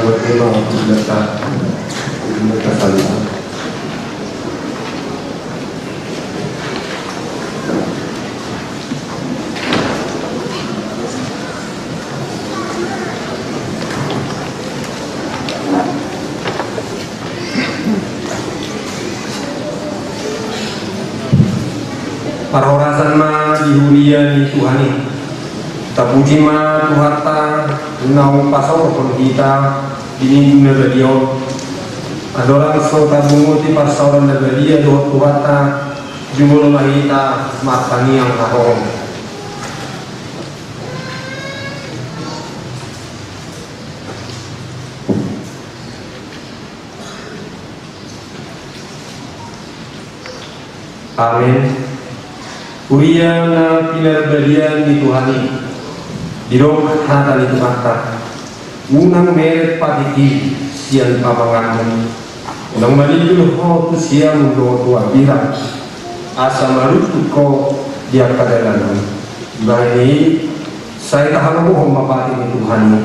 buat tema data salita. Parorasan ma dihuria ni Tuhani tapuji ma Tuhata nau pasau pun kita ini negeriau adorang so tabunguti pasauran negeria do Tuhata jumul mahita matani yang kahong amin. Kuria na pinarbalian di Tuhani dirok hata itu mata unang meret patiki sian pamangan unang malilul ho tu siang do tua bira asa marutu ko dia kadalan bani saya tahan ho mapati di Tuhani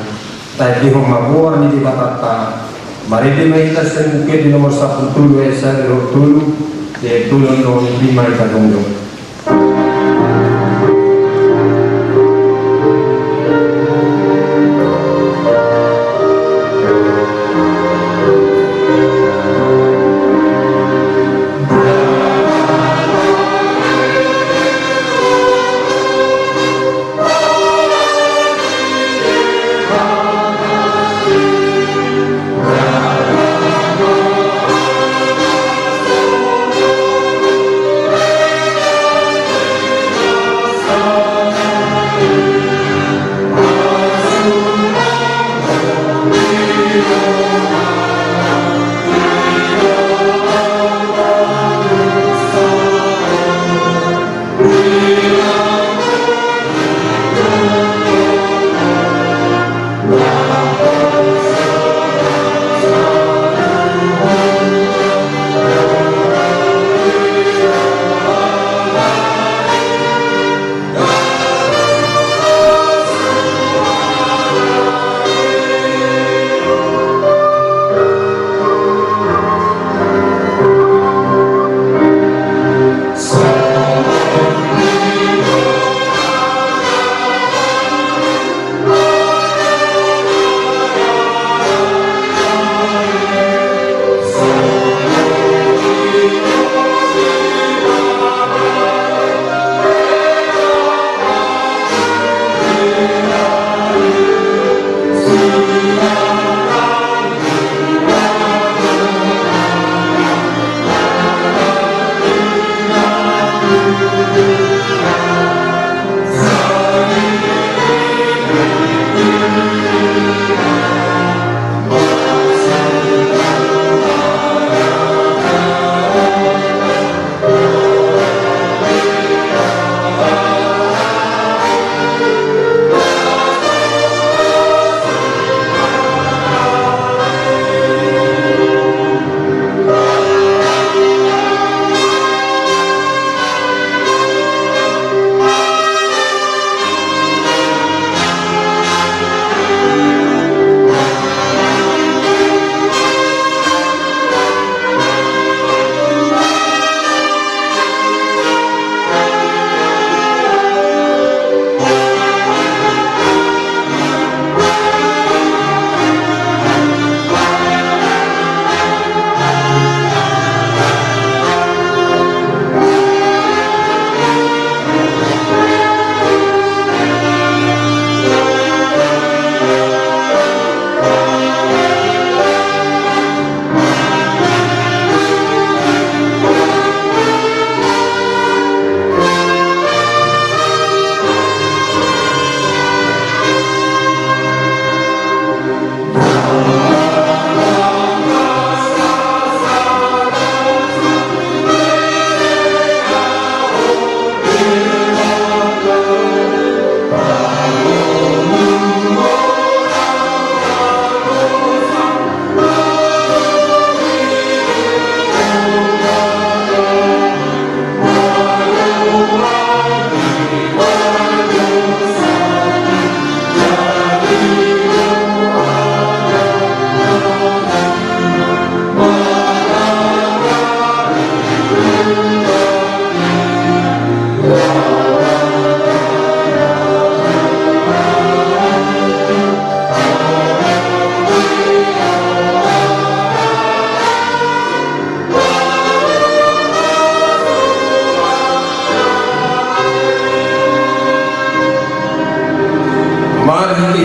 tapi ho mabuar ni di batata mari di mahita sen di nomor 10 esa do tulu de tulon do 5 ita dongdo.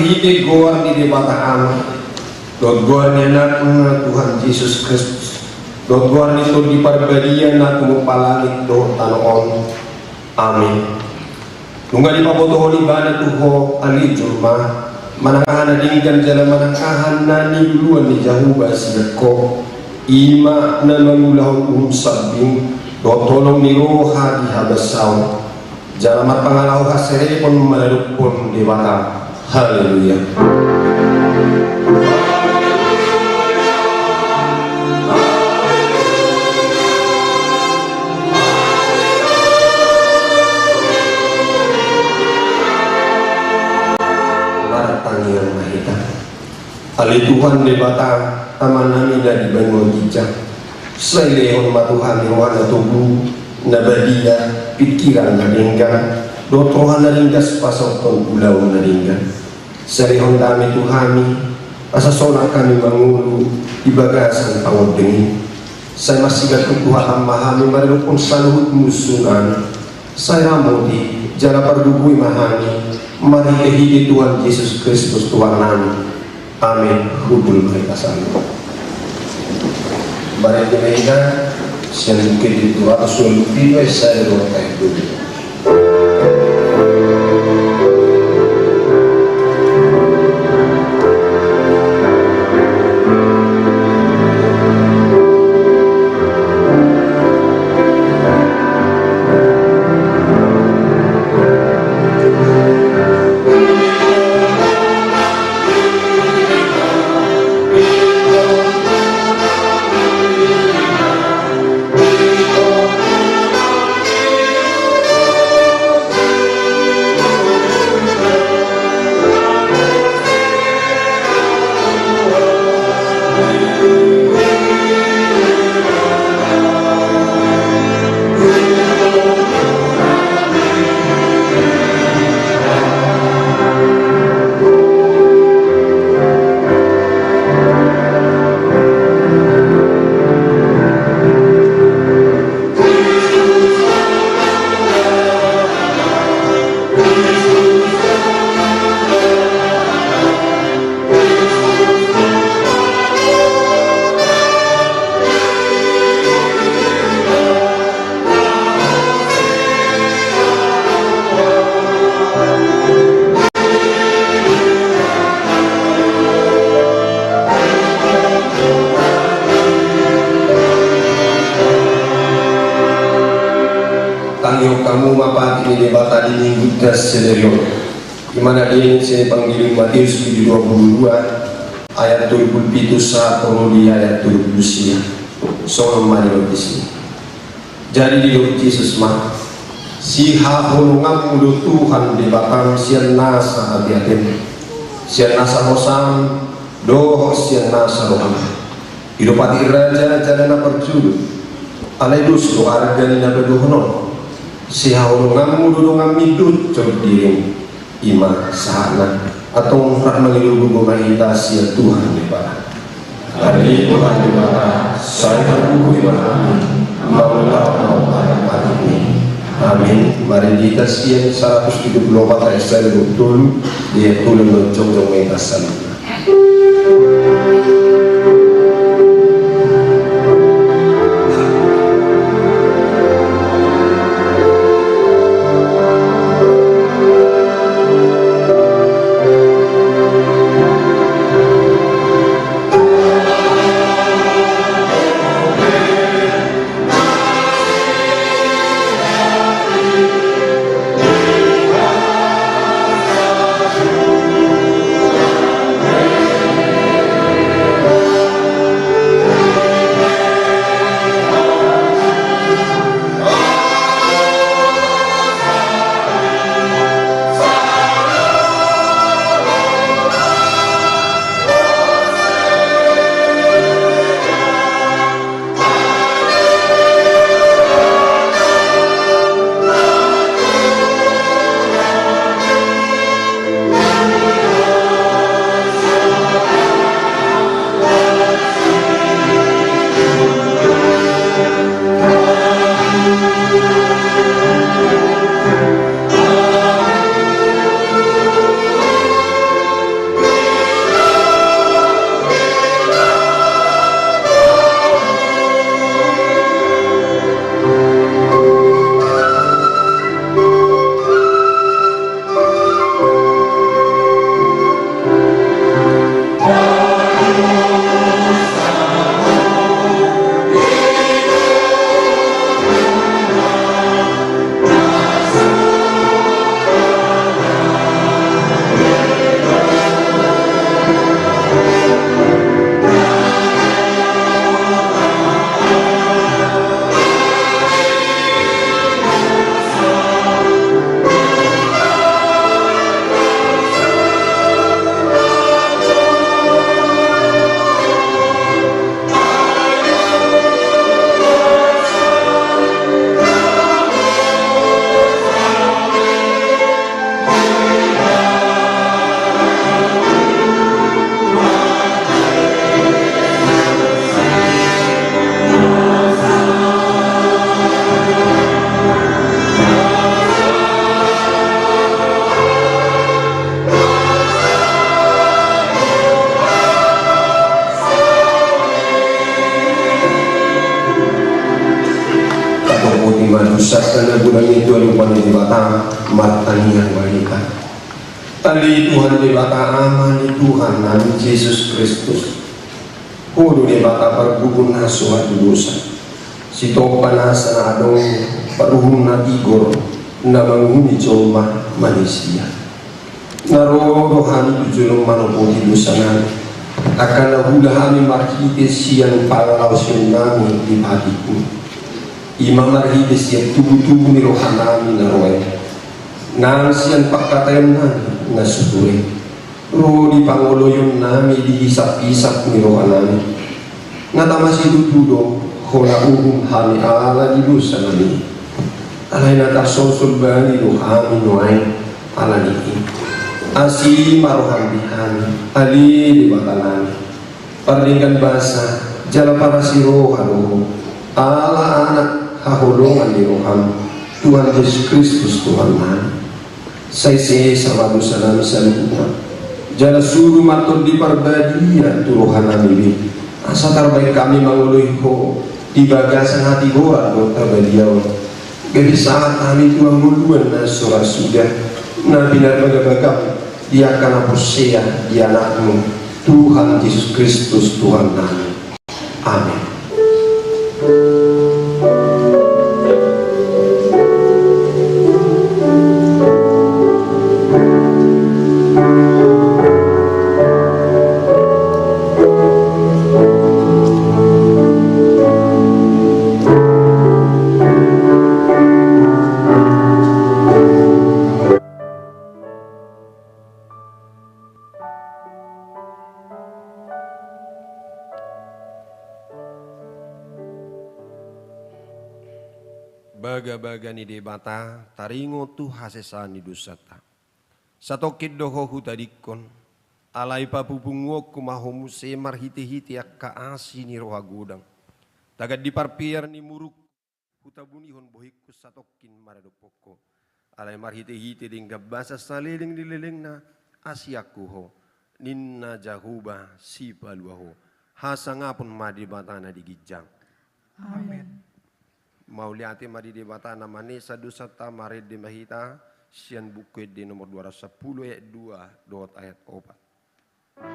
hite goar ni debata am dot goar ni anak Tuhan Yesus Kristus dot goar ni to di parbadian na tumupalangit do tanoon. Amin. Nunggal ipaboto ni bana tuho ali julma manangahan na dinggan jala manangahan na niluluan ni Jahuba sigako ima na nangulahon sabing do tolong ni roha di habasaw jala matpangalaw hasere pon malalupon dewata. Haleluya. Ali Tuhan di batang taman nami na di bangun kijang sai lehon matuhan rohana tubuh nabadia pikiran nadinggan do Tuhan naringgas pasokton pulau naringgan sarihon dami Tuhami asasona kami mangulu di bagasan pangudengin saya masih gak Tuhan memahami marupun saluhut musuhan saya ramudi jala pardubui mahani mari kehidi Tuhan Yesus Kristus Tuhan nami. Amin. Hubul mereka sana. Barang mereka siang mungkin itu atau lebih saya doakan dulu. Kamu mapati ini debata di minggu das sederio dimana dia ini panggil Matius 22 ayat 27 satu di ayat 29 soal mari sini. Jadi di dalam Yesus mah si hahulungam mulut Tuhan di batang sian nasa abiatin sian nasa hosam doh sian nasa roham hidupati raja jalana perjulu alelus do argani na bedohonon si haulungam mudulungam midut codiring ima sahana atau rak mengilugu memahita sia Tuhan di bawah hari Tuhan di bawah saya terbuku imani maulah ini. Amin. Mari kita siang 174 ayat saya betul dia tulen mencong-cong metasan. dosa karena bulan itu lupa di bata matanian wanita. Ali Tuhan di bata amani Tuhan Nabi Yesus Kristus. Kudu di bata pergubun suatu dosa. Si panas na adong paruhun na tigor na manghuni cuma manusia. Narodohan tujulong manuputi dosa namin. Akan nahulahan marhites siyang palalausyon namin di hatiku. Ima marhites siyang tubuh-tubuh ni rohan namin na roe. Nang siyang pagkatayan namin na suturi. Ro di pangoloyon namin di hisap-hisap ni rohan namin. Natamasi tutudo kola uhum hami ala di dosa namin. Alay natasosol ba ni rohami noay ala ni asi marohan bihan ali di batalan perlingkan bahasa jala para siro halo ala anak hahulungan di roham Tuhan Yesus Kristus Tuhan nan saya sama dosa nami salibuna jala suruh matur di perbadian turuhan nami asa terbaik kami mengului ho di bagasan hati gora dokter beliau jadi saat kami Tuhan muluan na surah sudah nabi nabi dia akan hapusnya di anakmu Tuhan Yesus Kristus Tuhan kami. Amin. Baga-baga ni debata taringo tu hasesani dusata satokid doho hutadikon alai papupungwo kumahomu semar hiti-hiti akka asi ni roha gudang tagad diparpiar ni muruk hutabunihon bohiku satokin maradopoko alai mar hiti-hiti dingga basa saliling dilileng na asiaku ho ninna jahuba si paluaho hasangapun madi batana digijang. Amin. Mauliati mari di batana manesa dusata mari di mahita sian buku di nomor 210 ayat 2 dot ayat 4.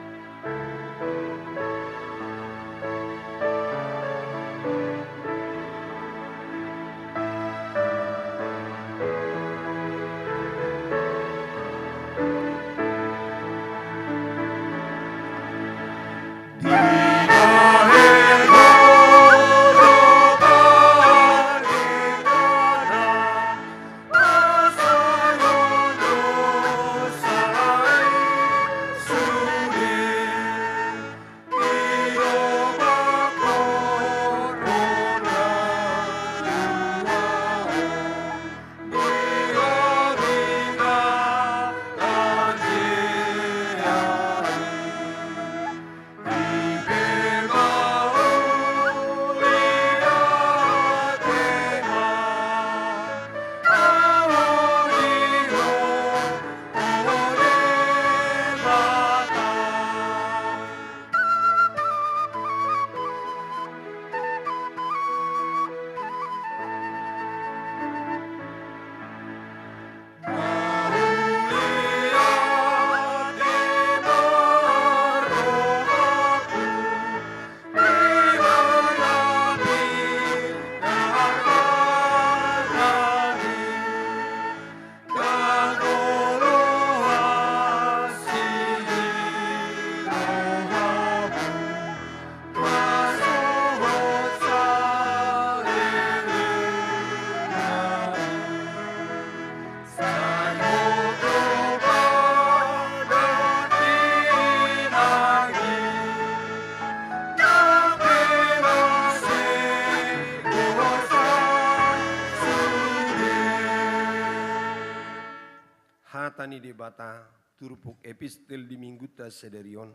Hatani di bata turpuk epistel di mingguta sederion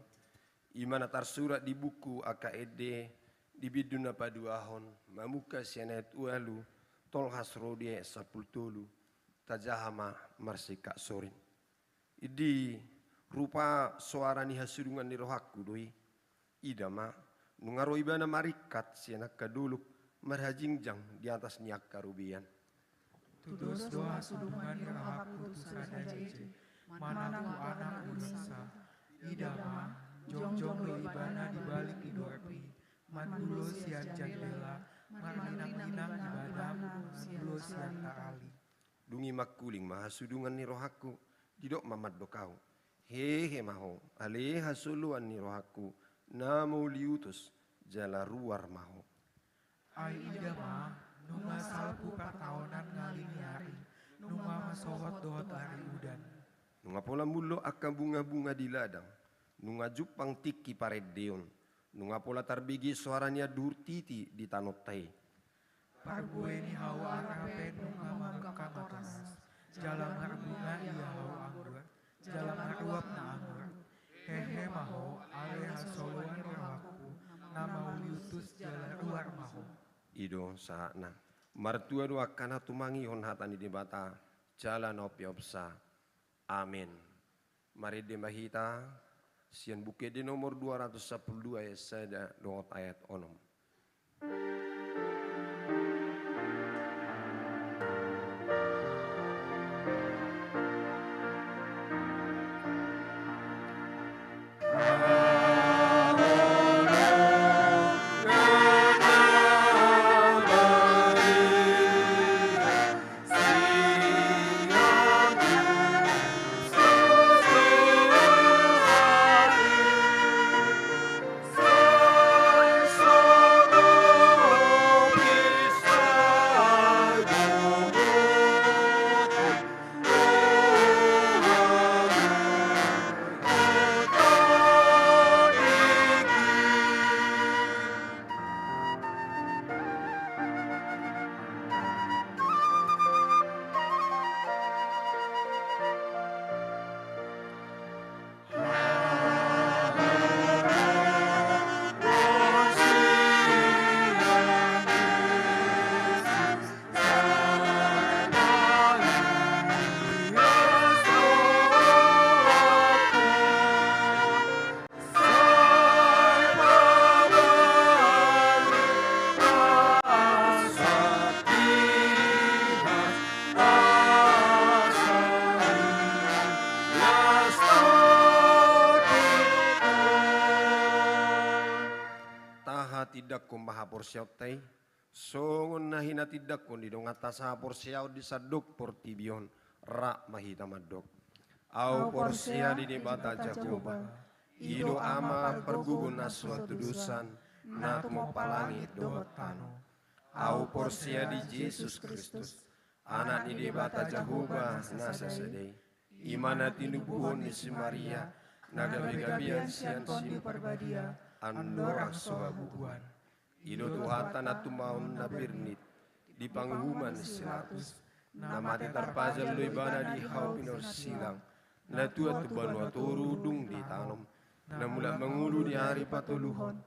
imana tarsurat di buku AKED di biduna paduahon mamuka sianet ualu tolhas rodie sapultulu tajahama marsika sorin idi rupa suara ni hasurungan ni rohaku doi idama nungaro ibana marikat sianak kaduluk marhajingjang di atas niak karubian tudos doa sudungan ni rahaku tu sadaje, mana ku anak unesa, idama, jongjong do ibana di balik idorpi, mandulo sian jandela, marinang-inang ibadana, mandulo sian taali. Dungi makuling mahasudungan ni rohaku, didok mamad do kau. Hehe maho, ale hasuluan ni rohaku, namo liutus, jala ruar maho. Ai idama, nunga salpu pataonan ngaliniari, nunga masowat dohot ari udan. Nunga pola mulo akan bunga-bunga di ladang, nunga jupang tiki paredeon, nunga pola tarbigi suaranya durtiti di tanotai. Parbueni hawa arape nunga mamkang oras, jalan bunga ia hawa anggur, jalan maruap na anggur. Hehe maho, ale hasoluan rawaku, nama uliutus jalan luar maho. Ido sahana, martua doa kana tumangi hon hatani di bata, jalan opi opsa. Amin. Mari dembahita, sian buke di nomor 212 ya sada doa ayat onom. Tidak ko mahaporsiaw tay, songon na hinatidak ko di dong atas haporsiaw di sadok portibion, ra mahita madok. Au porsia di debata Jakoba, ido ama pergugun na suatu dusan, na mo palangit dohot tano. Au porsia di Yesus Kristus, anak di debata Jakoba na sasadei, imana tinubuhon ni si Maria, nagabi-gabian sian si parbadia, andorang sohabubuan. Ido Tuhatan at tumaon na birnit, di panghuman silatus, na mati tarpazal lo ibana di hau pinorsilang, na tuat tuban waturudung di tanom, na mula mengulu di hari patuluhon,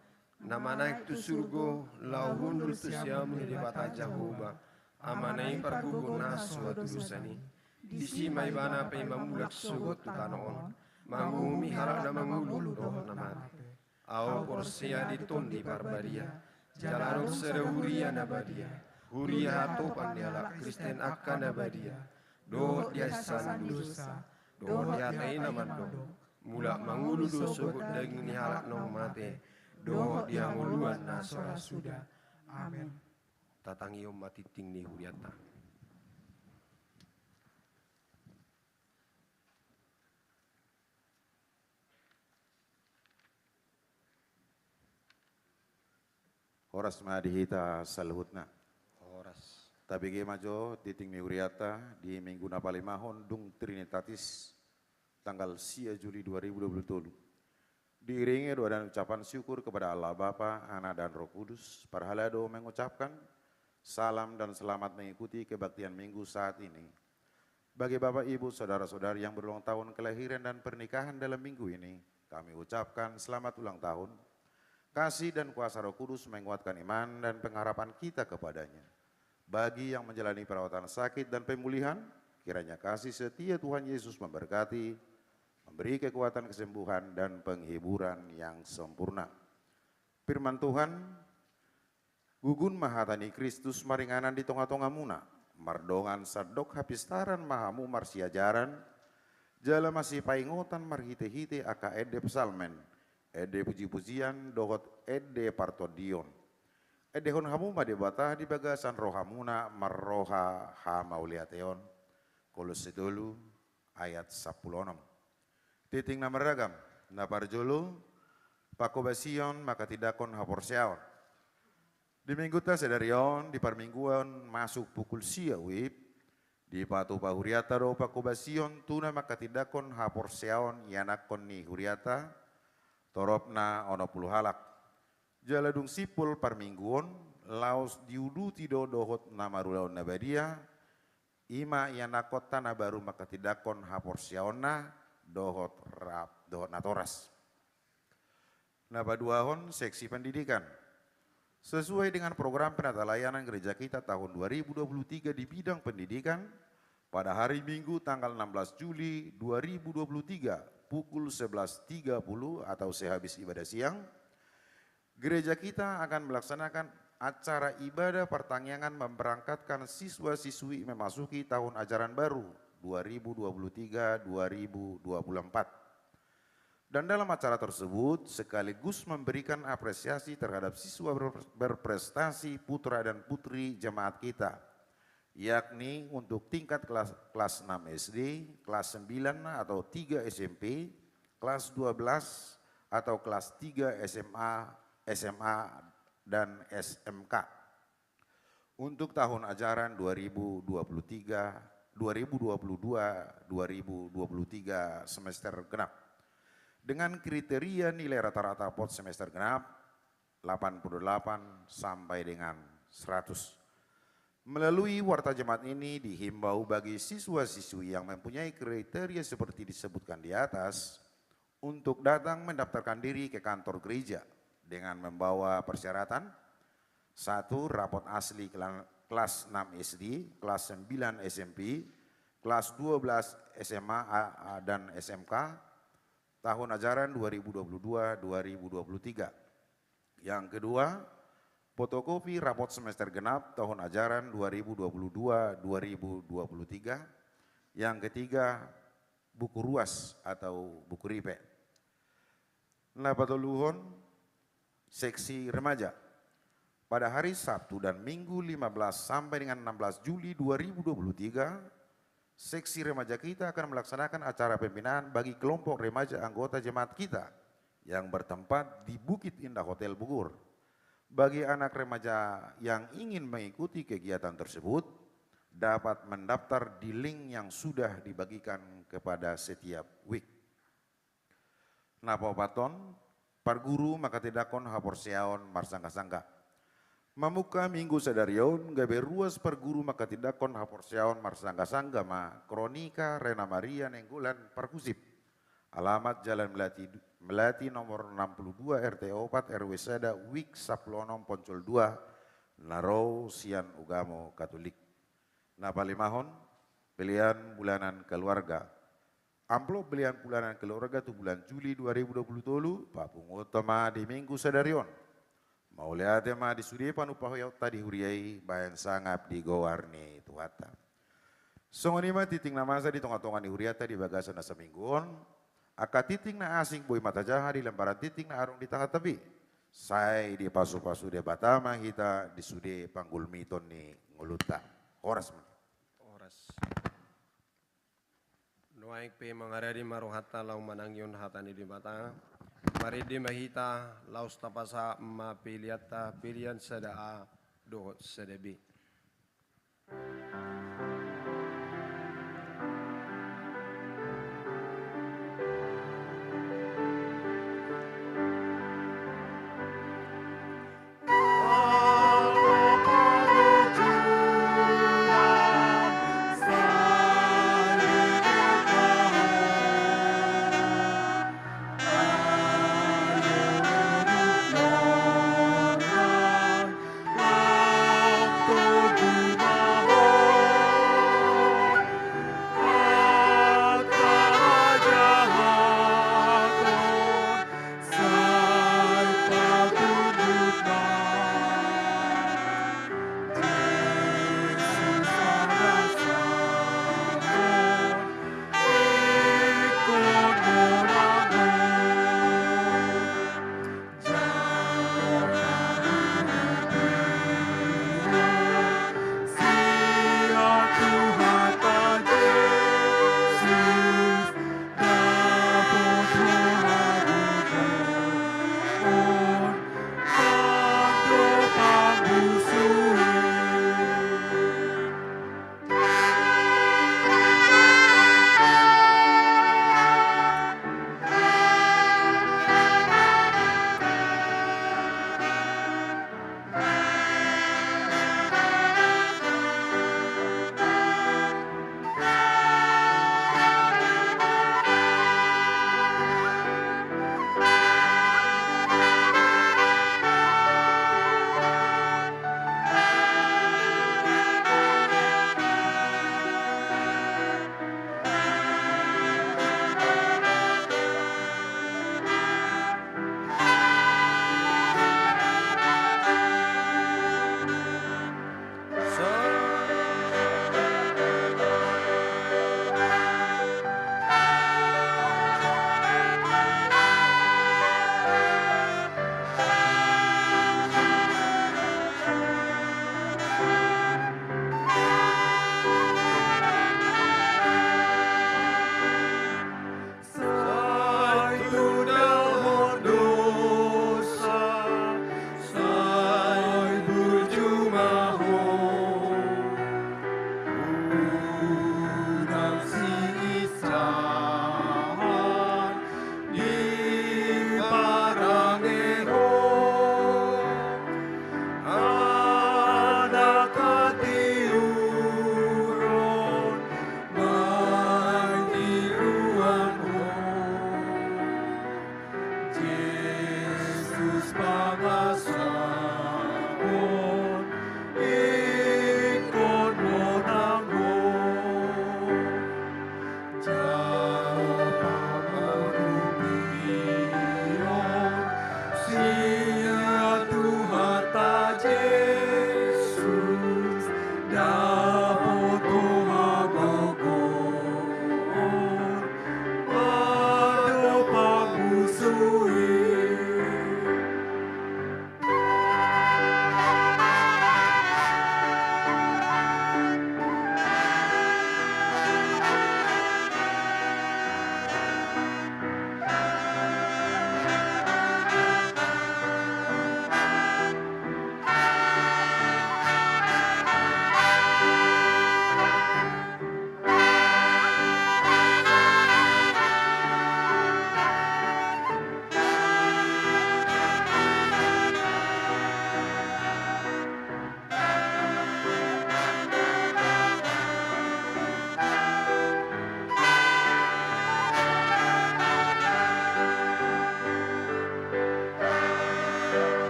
na manaik tu surgo, lau hundul tu siamu di bata Jahoba, amanai pargugun na suatu dusani, di sima ibana pe mamulak sugot tu tanoon, mangumi harap na mengulu doh na mati. Au porsia di tondi parbadia, jalarok sere huria nabadia, huria hatopan dialak Kristen akan nabadia, doh dia san dosa, doh dia taina mandong, mulak mangulu dosa gut daging ni halak nong mate, doh dia nguluan nasora sudah. Amin. Tatangi om mati ting ni huriata. Horas madihita salhutna. Horas. Tabigi majo titing miuriata di minggu napalimahon dung Trinitatis tanggal 10 Juli 2023. Diiringi doa dan ucapan syukur kepada Allah Bapa, Anak dan Roh Kudus. Parhalado mengucapkan salam dan selamat mengikuti kebaktian minggu saat ini. Bagi Bapak Ibu saudara-saudari yang berulang tahun kelahiran dan pernikahan dalam minggu ini, kami ucapkan selamat ulang tahun. Kasih dan kuasa Roh Kudus menguatkan iman dan pengharapan kita kepadanya. Bagi yang menjalani perawatan sakit dan pemulihan, kiranya kasih setia Tuhan Yesus memberkati, memberi kekuatan kesembuhan dan penghiburan yang sempurna. Firman Tuhan, gugun mahatani Kristus maringanan di tonga-tonga muna, mardongan sadok hapistaran mahamu marsiajaran, jala masih paingotan marhite-hite aka ede pesalmen, ede puji-pujian dohot ede partodion. Ede hon hamu madebata di bagasan rohamuna marroha ha mauliateon, kolose dulu ayat 10. Titing na meragam, na parjolo, pakobasion maka tidakon haporseaon. Di minggu ta sedarion, di parmingguan masuk pukul siawip, di patu pahuriata do pakobasion tuna maka tidakon haporseaon yanakon ni huriata, toropna ono puluh halak. Jaladung sipul parmingguon, laos diudu tido dohot namarulaon nabadia, ima yanakot tanah baru maka tidakon haporseaonna dohot natoras. Nabaduahon seksi pendidikan. Sesuai dengan program penata layanan gereja kita tahun 2023 di bidang pendidikan, pada hari Minggu tanggal 16 Juli 2023 pukul 11.30 atau sehabis ibadah siang, gereja kita akan melaksanakan acara ibadah pertangyangan memberangkatkan siswa-siswi memasuki tahun ajaran baru 2023-2024. Dan dalam acara tersebut sekaligus memberikan apresiasi terhadap siswa berprestasi putra dan putri jemaat kita, yakni untuk tingkat kelas 6 SD, kelas 9 atau 3 SMP, kelas 12 atau kelas 3 SMA dan SMK. Untuk tahun ajaran 2022-2023 semester genap. Dengan kriteria nilai rata-rata pot semester genap 88 sampai dengan 100. Melalui warta jemaat ini dihimbau bagi siswa-siswi yang mempunyai kriteria seperti disebutkan di atas untuk datang mendaftarkan diri ke kantor gereja dengan membawa persyaratan: 1. Rapot asli kelas 6 SD, kelas 9 SMP, kelas 12 SMA dan SMK, tahun ajaran 2022-2023. Yang kedua, fotokopi rapot semester genap tahun ajaran 2022-2023. Yang ketiga, buku ruas atau buku ripe. Napatoluhon, seksi remaja. Pada hari Sabtu dan Minggu 15 sampai dengan 16 Juli 2023, seksi remaja kita akan melaksanakan acara pembinaan bagi kelompok remaja anggota jemaat kita yang bertempat di Bukit Indah Hotel Bogor. Bagi anak remaja yang ingin mengikuti kegiatan tersebut, dapat mendaftar di link yang sudah dibagikan kepada setiap week. Napa paton, par guru maka tidakon haporseaon marsangka-sangka. Mamuka minggu sedarion gabe ruas per guru maka tidakon haporseaon marsangka-sangka ma kronika Rena Maria Nenggulan Parkusip. Alamat Jalan Melati nomor 62 RT 4 RW Sada Wik Saplonom Poncol 2 Naro Sian Ugamo Katolik. Napalimahon pilihan bulanan keluarga. Amplop pilihan bulanan keluarga itu bulan Juli 2020 papung utama di minggu sedarion. Mau lihat ma di sudi panupahoy tadi huriai bayan sangap di gowarni tuata. Songonima titing na masa di tonga-tonga di huriata di bagasan na semingguon. Aka titing na asing boy mata jaha di lembaran titing na arung di tengah tepi. Sai di pasu-pasu de batama kita di sudi panggul miton ni nguluta. Horas man. Horas. Nuaik pe mangarari maruhata lau manangyon hatani di batang. Mari di mahita laus tapasa ma piliata pilihan sadaa dohot sedebi.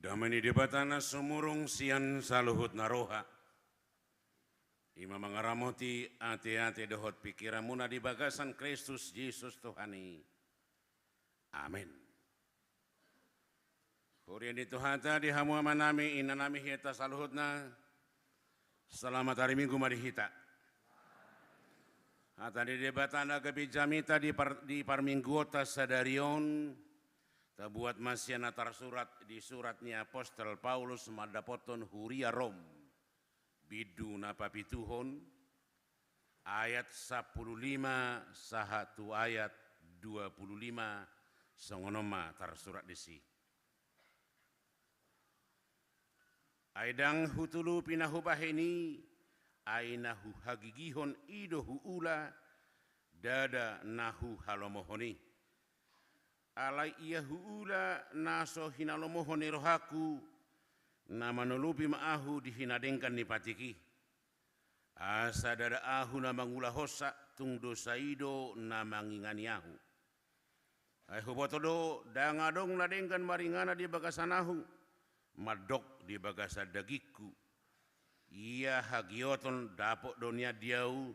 Damani debatana sumurung sian saluhut naroha. Ima mangaramoti ate-ate dohot pikiramuna di bagasan Kristus Yesus Tuhani. Amin. Hurian di Tuhata di hamu amanami inanami hita saluhutna. Selamat hari Minggu marihita. Hata di debatana kebijamita di parmingguota sadarion. Ta buat masih natar surat di suratnya Apostol Paulus madapoton huria Rom. Bidu napa pituhon ayat 15 sahatu ayat 25 songonoma tar surat desi. Aidang hutulu pinahu baheni ainahu hagigihon idohu ula dada nahu halomohoni. Alai ia huula naso hinalomohoni rohaku na manulupi maahu dihinadengkan ni patiki. Asa dada ahu na mangula hosa tung dosaido na manginganiahu. Ay hubotodo dangadong nadengkan maringana di bagasanahu. Madok di bagasa dagiku. Ia hagioton dapot donia diau.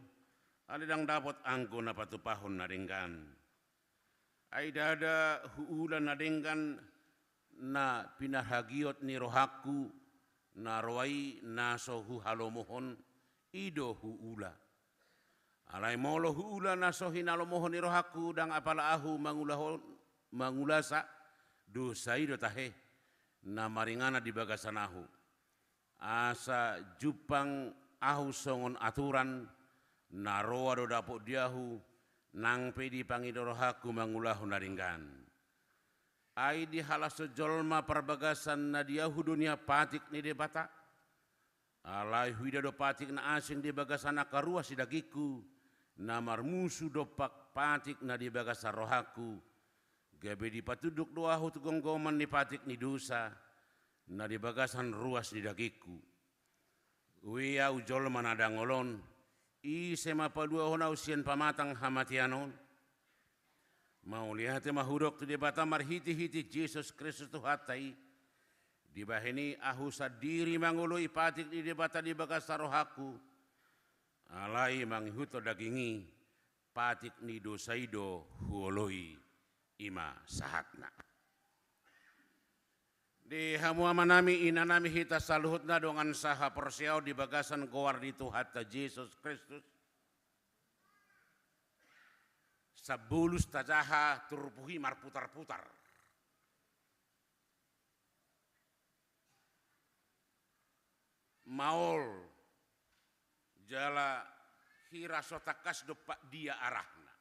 Alidang dapot angko na patupahon nadengkan. Ay dada huulan nadengkan na pinahagiot ni rohaku na roai naso halomohon ido huula. Alay molo huula naso hinalomohon ni rohaku dang apala ahu mangulasa dosa ido tahe na maringana di bagasanahu. Asa jupang ahu songon aturan na roa do dapot diahu nang pedi pangidorohaku mangulahu naringgan. Ai di halas sejolma perbagasan na diahu dunia patik ni debata. Alai huida do patik na asing di bagasana karua sidagiku. Namar musuh dopak patik na di bagasa rohaku. Gabe di patuduk doahu tugonggoman ni patik ni dosa. na di bagasan ruas di dagiku. Wia ujol manadangolon, i sema padua hona usian pamatang hamatianon. Mau lihat mahudok tu debata marhiti-hiti Yesus Kristus tu hatai. Di bahini ahu sadiri mangului patik di debata di bagas sarohaku. Alai manghuto dagingi patik ni dosaido huoloi ima sahatna. Di hamua manami inanami hita saluhutna dongan saha persiau di bagasan goar di Tuhata Yesus Kristus. Sabulus tajaha turpuhi marputar-putar. Maol jala hira sotakas dopak dia arahna.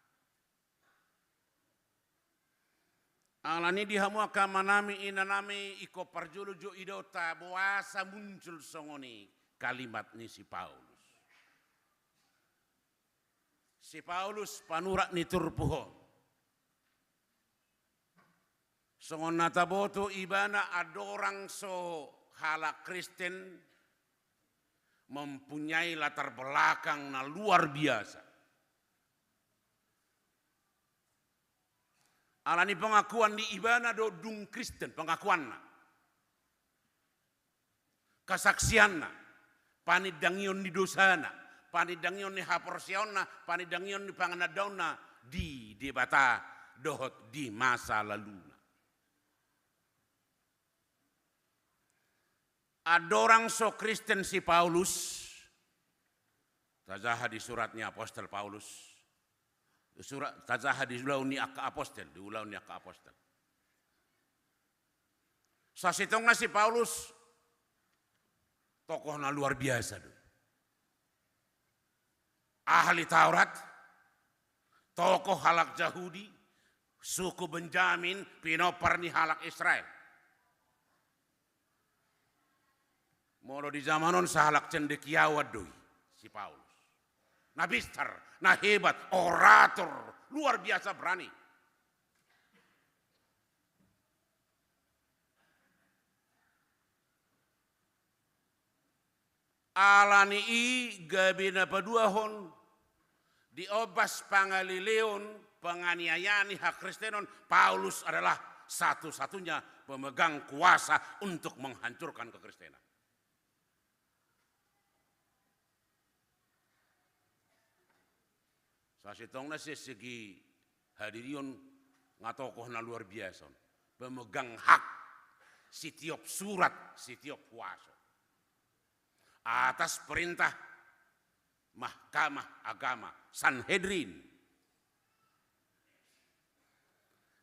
Alani dihamua kamanami inanami iko parjulu jo idota boasa muncul songoni kalimat ni si Paulus. Si Paulus panurak ni turpuho. Songon nataboto ibana adorang so halak Kristen mempunyai latar belakang na luar biasa. Alani pengakuan di ibana do dung Kristen pengakuan na. Kesaksian na. Panidangion di dosana. Panidangion ni haporsion na. Panidangion ni panganadaon na. Di debata dohot di masa lalu. Adorang so Kristen si Paulus. Tazaha di suratnya Apostel Paulus. Surat tazaha di ulau ni akka apostel, di ulau ni akka apostel. Sasitongna si Paulus tokoh na luar biasa. Ahli Taurat, tokoh halak Yahudi, suku Benjamin, pinopar ni halak Israel. Moro di zamanon sahalak cendekiawat doi si Paulus. Nah bistar, nah hebat, orator, luar biasa berani. Alani i gabina paduahon di obas pangalileon penganiayaan hak Kristenon, Paulus adalah satu-satunya pemegang kuasa untuk menghancurkan kekristenan. Sasitongna segi hadirion ngatokoh na luar biasa. Pemegang hak setiap surat, setiap kuasa. Atas perintah Mahkamah Agama, Sanhedrin.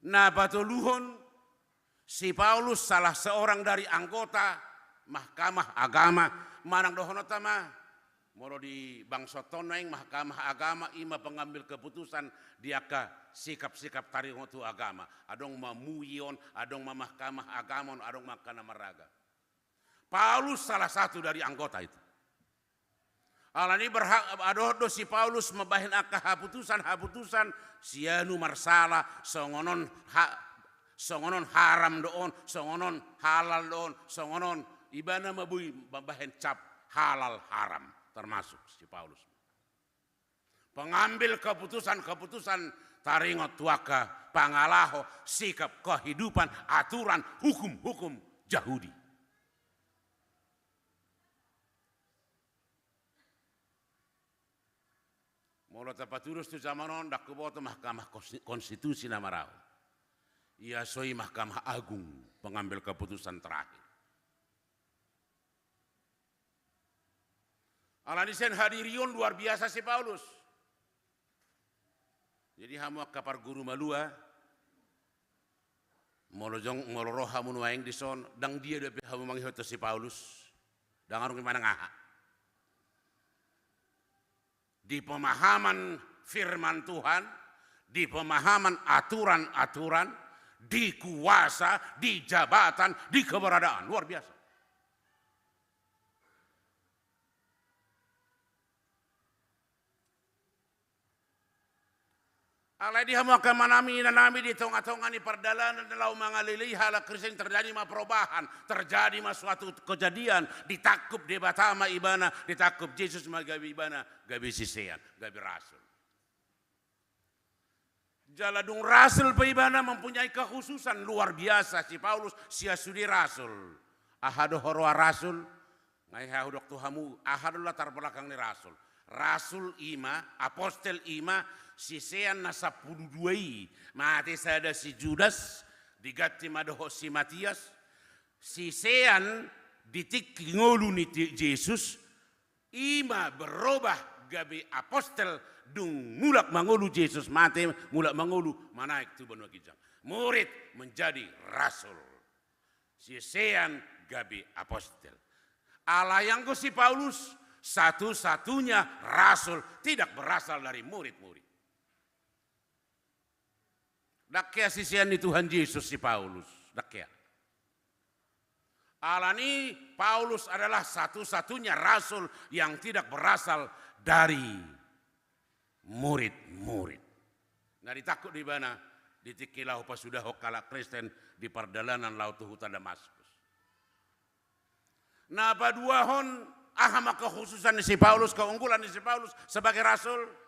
Nah batuluhon si Paulus salah seorang dari anggota Mahkamah Agama. Manang dohonotama. Moro di bangsa toneng Mahkamah Agama ima pengambil keputusan diaka sikap-sikap taringotu agama. Adong mamuyon, adong Mahkamah Agama, adong makana maraga. Paulus salah satu dari anggota itu. Alani berhak adodo si Paulus membahin aka haputusan sianu marsala songonon haram doon, songonon halal doon, songonon ibana mabui membahin cap halal haram. Termasuk si Paulus. Pengambil keputusan taringot tuaka pangalaho sikap kehidupan aturan hukum Yahudi. Mula tapaturus tu zamanon dak keboto Mahkamah Konstitusi namarau. Ia soi Mahkamah Agung pengambil keputusan terakhir. Alanisen hadirion luar biasa si Paulus. Jadi hamu kapar guru malua. Molo roha mun waeng dison dang dia depe hamu manghihoto si Paulus. Dang arung mana ngaha. Di pemahaman firman Tuhan, di pemahaman aturan-aturan, di kuasa, di jabatan, di keberadaan luar biasa. Alai dia mau kemanami nanami di tengah-tengah ni perdalanan lau mengalili hala Kristen terjadi ma perubahan, terjadi ma suatu kejadian, ditakup di batama ibana, ditakup Yesus ma gabi ibana, gabi sisean, gabi rasul. Jaladung rasul pe ibana mempunyai kekhususan luar biasa si Paulus sia sudi rasul. Ahado horoa rasul, ngai haudok tuhamu, ahado latar belakang ni rasul. Rasul ima, apostel ima, sisean na 12 mati sada si Judas digati madoho si Matias sisean ditik ngolu ni Yesus ima berubah gabi apostel dung mulak mangolu Yesus mati mulak mangolu manaik tu benua kijang murid menjadi rasul sisean gabi apostel ala yang si Paulus satu-satunya rasul tidak berasal dari murid-murid. Dakya sisian di Tuhan Yesus si Paulus. Dakya. Alani Paulus adalah satu-satunya rasul yang tidak berasal dari murid-murid. Nah ditakut di mana? Ditikilah apa sudah hokala Kristen di perjalanan laut hutan Damaskus. Nah dua hon ahama kekhususan si Paulus, keunggulan si Paulus sebagai rasul.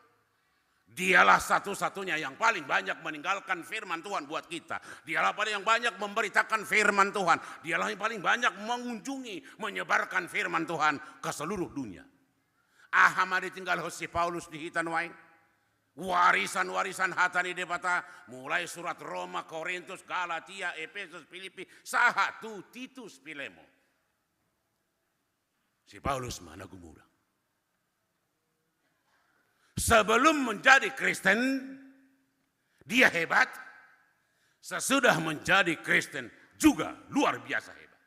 Dialah satu-satunya yang paling banyak meninggalkan firman Tuhan buat kita. Dialah paling yang banyak memberitakan firman Tuhan. Dialah yang paling banyak mengunjungi, menyebarkan firman Tuhan ke seluruh dunia. Ahama ditinggal si Paulus di hitan wain. Warisan-warisan hatani debata mulai surat Roma, Korintus, Galatia, Efesus, Filipi, saha tu Titus, Filemon. Si Paulus mana gumura. Sebelum menjadi Kristen, dia hebat. Sesudah menjadi Kristen juga luar biasa hebat.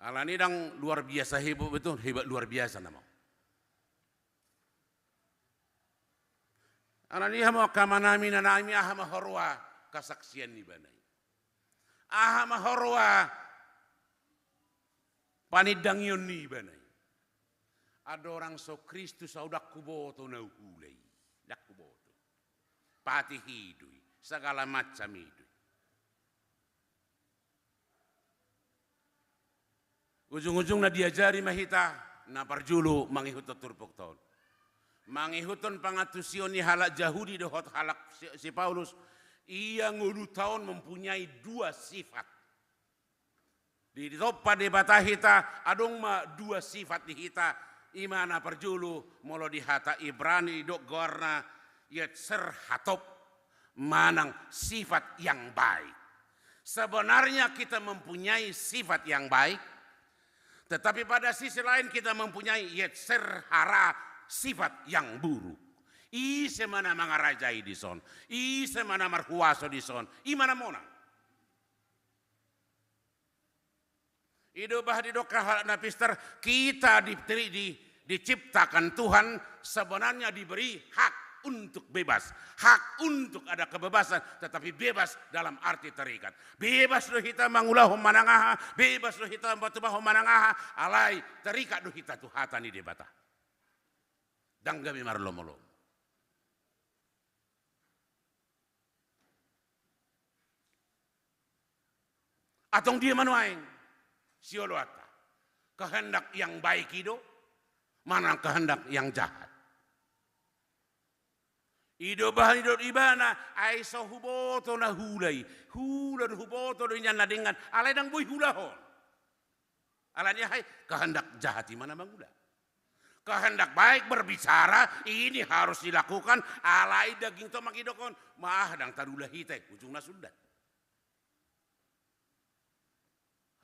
Alani dang luar biasa hebat betul, hebat luar biasa nama. Alani hama kamanami nanami ahama horwa kesaksian ni banai. Ahama horwa panidangyon ni banai. Ada orang so Kristus saudak kuboto na hulay. Dak kuboto. Pati hidui. Segala macam hidui. Ujung-ujung na diajari mahita. Na parjulu mangihutut turpok taon. Mangihutun pangatusion ni halak Yahudi dohot halak si Paulus. Ia ngulu tahun mempunyai 2 sifat. Di topa di bata hita. Adong ma 2 sifat di hita. Imana perjulu molo dihata Ibrani dok gorna yetser hatop manang sifat yang baik. Sebenarnya kita mempunyai sifat yang baik, tetapi pada sisi lain kita mempunyai yetser hara sifat yang buruk. I semana mangarajai di son, i semana marhuaso di son, i mana mona. Hidup di dokah napister kita diciptakan Tuhan sebenarnya diberi hak untuk bebas, hak untuk ada kebebasan, tetapi bebas dalam arti terikat. Bebas lo kita mangulah manangaha, bebas lo kita batubah manangaha, alai terikat lo kita tu hatani debata. Dan gabi marlomolo. Atong dia manuaing. Sioloata, kehendak yang baik itu, mana kehendak yang jahat. Ido bahan ido ibana, aiso huboto na hulay, hulan huboto do na dengan, alay dang boy hulahon. Alanya hai kehendak jahat di mana mangula. Kehendak baik berbicara, ini harus dilakukan, alay daging to makidokon, maah dang tarulah hitai, ujungna sudah.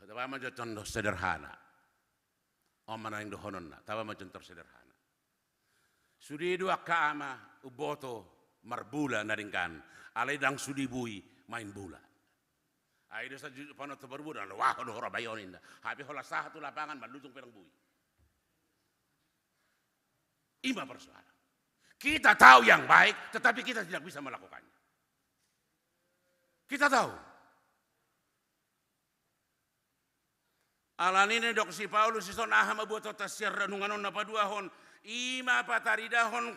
Tawa macam contoh sederhana. Omana yang dohonon na. Tawa macam contoh sederhana. Sudi dua kaama uboto marbula naringkan. Alay dang sudi bui main bola. Ayo sa pano to berbuda. Wah do hora bayonin da. Habi hola satu lapangan balujung perang bui. Ima persoalan. Kita tahu yang baik, tetapi kita tidak bisa melakukannya. Kita tahu. Alanine dok si Paulus ison ahama buat tasir renunganon na paduahon Ima pataridahon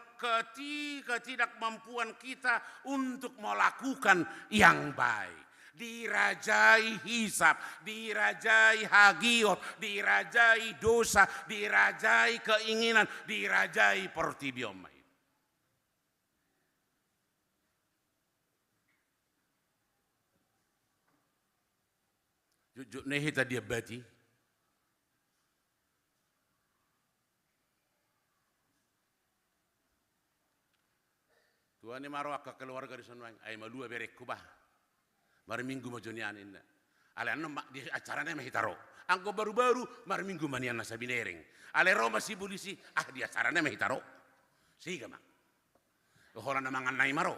ketidakmampuan kita untuk melakukan yang baik. Dirajai hisab, dirajai hagiot, dirajai dosa, dirajai keinginan, dirajai pertibiom. Jujuk nehita dia bati. Tuhan ini marwah ke keluarga di sana, ay malua berek kubah. Mari minggu majonian inna. Ale anno di acaranya mahitaro. Angko baru-baru mari minggu manian nasa binereng. Ale Roma si polisi di acaranya mahitaro. Siga mak. Kehoran namangan nai maro.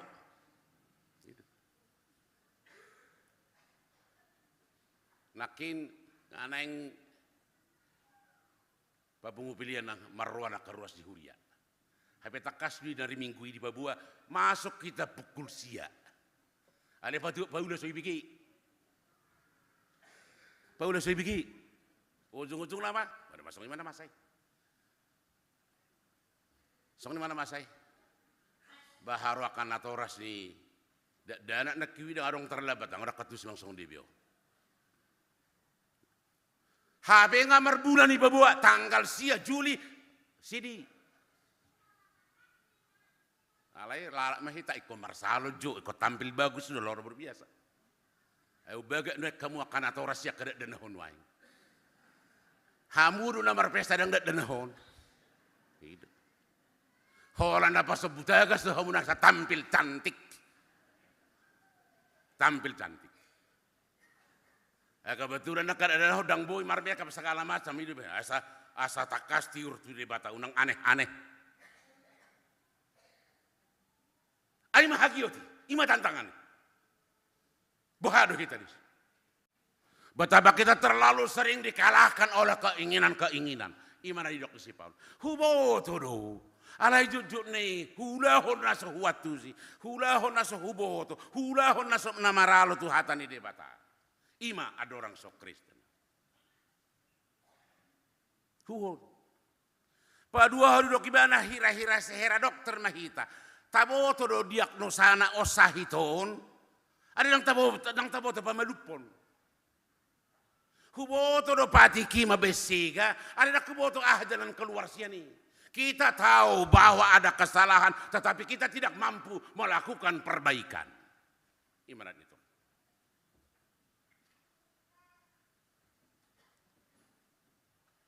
Nakin aneng babungu pilihan marwana karuas di Huria. Hape takasbi dari minggu ini babua masuk kita pukul sia. Ale Paula so ibigi. Paula so ibigi. Ujung-ujung lama, pada masuk di mana masai? Song di mana masai? Baharu akan natoras ni dana nak kiwi dah arong terlabat, ang rakatus langsung di bio. Habe ngamar bulan ni babua tanggal sia Juli sidi. Alai lalak mahita ikut marsalo jo ikut tampil bagus sudah luar biasa. Ayo baga nuek kamu akan atau rahasia kedak denahon wae. Hamu na marpesta dang dak denahon. Hidup. Holanda pas sebutaga sehamu nak tampil cantik. Tampil cantik. Kebetulan nak ada hodang boy marbia ka segala macam hidup. Asa takas tiur tu di bata unang aneh-aneh. Ay mahagioti, ima tantangan. Bahado kita dis. Betapa kita terlalu sering dikalahkan oleh keinginan-keinginan. Imana didok si Paul. Hubo todo. Alai jujuk nih, hulahon naso huatu si, hulahon naso hubo to, hulahon naso namaralo tu hatan di debata. Ima ada orang sok Kristen. Huon. Padua hari dok ibana hira-hira sehera dokter mahita. Tabo to do diagnosana osahiton. Ada yang tabo to pamalupon. Hubo to do patiki mabesiga. Ada yang kubo to jalan keluar siani. Kita tahu bahwa ada kesalahan, tetapi kita tidak mampu melakukan perbaikan. Gimana itu?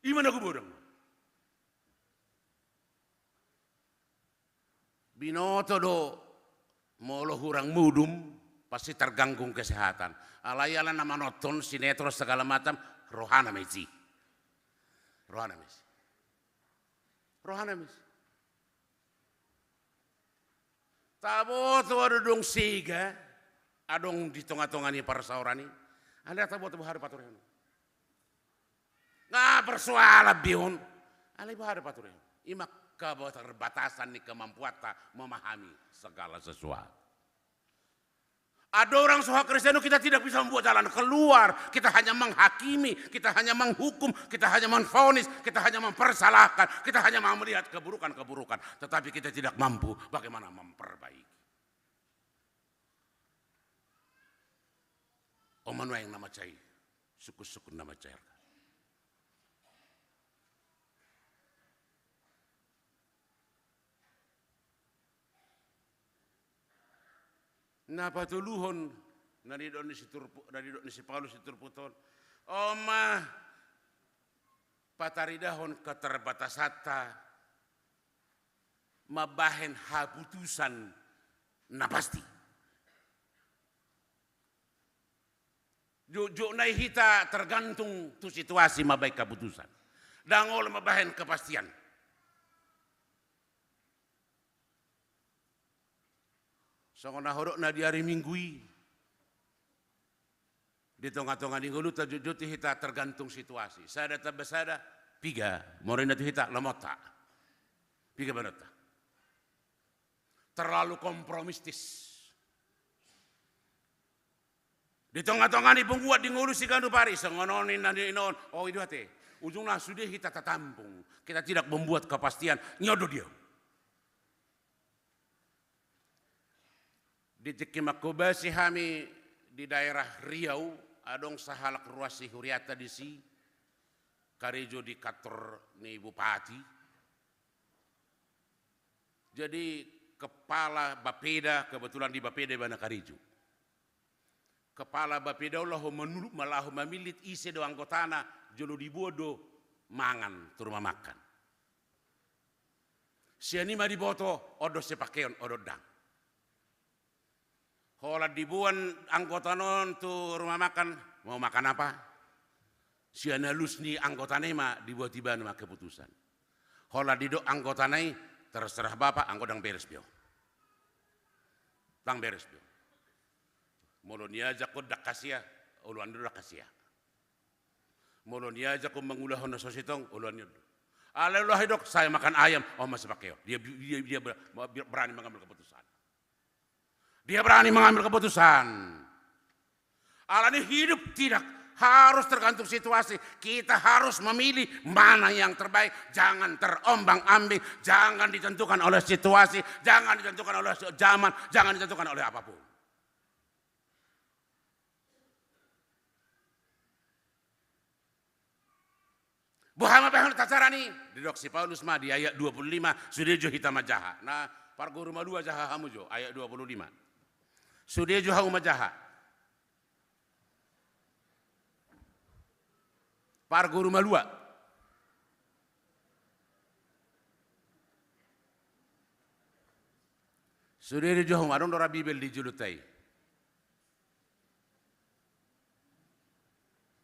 Gimana kubo dong? Binoto do molo hurang mudum pasti terganggu kesehatan. Alayalan nama nonton sinetron segala macam rohana mezi. Rohana mezi. Rohana mezi. Tabo to adong siga adong di tengah-tengah ni para saurani. Anda tabo to bahar paturen. Nga persoalan bihun. Ale bahar paturen. Imak keterbatasan nih kemampuan tak memahami segala sesuatu. Ada orang soha Kristen kita tidak bisa membuat jalan keluar. Kita hanya menghakimi, kita hanya menghukum, kita hanya menvonis, kita hanya mempersalahkan, kita hanya mau melihat keburukan-keburukan. Tetapi kita tidak mampu bagaimana memperbaiki. Oman yang nama cai, suku-suku nama cai. Napa tuluhon dari si Paulus turputon. Oma pataridahon keterbatasata mabahen haputusan na pasti. Jujuk nai hita tergantung tu situasi mabaik keputusan. Dangol mabahen kepastian. Songona horok na di hari minggui. Di tengah-tengah di ngulu tajujuti hita tergantung situasi. Sada tabasada piga, morena tu hita lamota. Piga banata. Terlalu kompromistis. Di tengah-tengah ni pengguat di ngulu si kandu pari. Songononin nanti inon. Oh itu hati. ujungnya sudah kita tampung. Kita tidak membuat kepastian, nyodo dia. Di Cekimakobasi kami di daerah Riau, adong sahalak ruasi huriata di si, karejo di kantor ni bupati. Jadi kepala Bapeda, kebetulan di Bapeda Bana Karejo. Kepala Bapeda malah memilit isi do anggotana, jolo dibodo mangan tu rumah makan. Sianima diboto, odo sepakeon, odo dang. Hola dibuan anggota non tu rumah makan, mau makan apa? Siana lusni anggota nema dibuat tiba nama keputusan. Hola didok anggota nai terserah bapak anggodang beres bio. Tang beres bio. Molonia jakod dak kasia, uluan dulu dak kasia. Molonia jakod mengulah hono sositong, uluan dulu. Alah dok, saya makan ayam, oh masih pakai. Dia berani mengambil keputusan. Dia berani mengambil keputusan. Allah ini hidup tidak harus tergantung situasi. Kita harus memilih mana yang terbaik. Jangan terombang-ambing. Jangan ditentukan oleh situasi. Jangan ditentukan oleh zaman. Jangan ditentukan oleh apapun. Buhama Bahan Tacarani. Di Doksi Paulus Ma di ayat 25. Sudejo hitama jaha. Nah, pargo rumah dua jaha hamujo. Ayat 25. Sudejo hauma jaha. Pargo rumah dua. Sudejo hauma. Adon dora Bibel di julutai.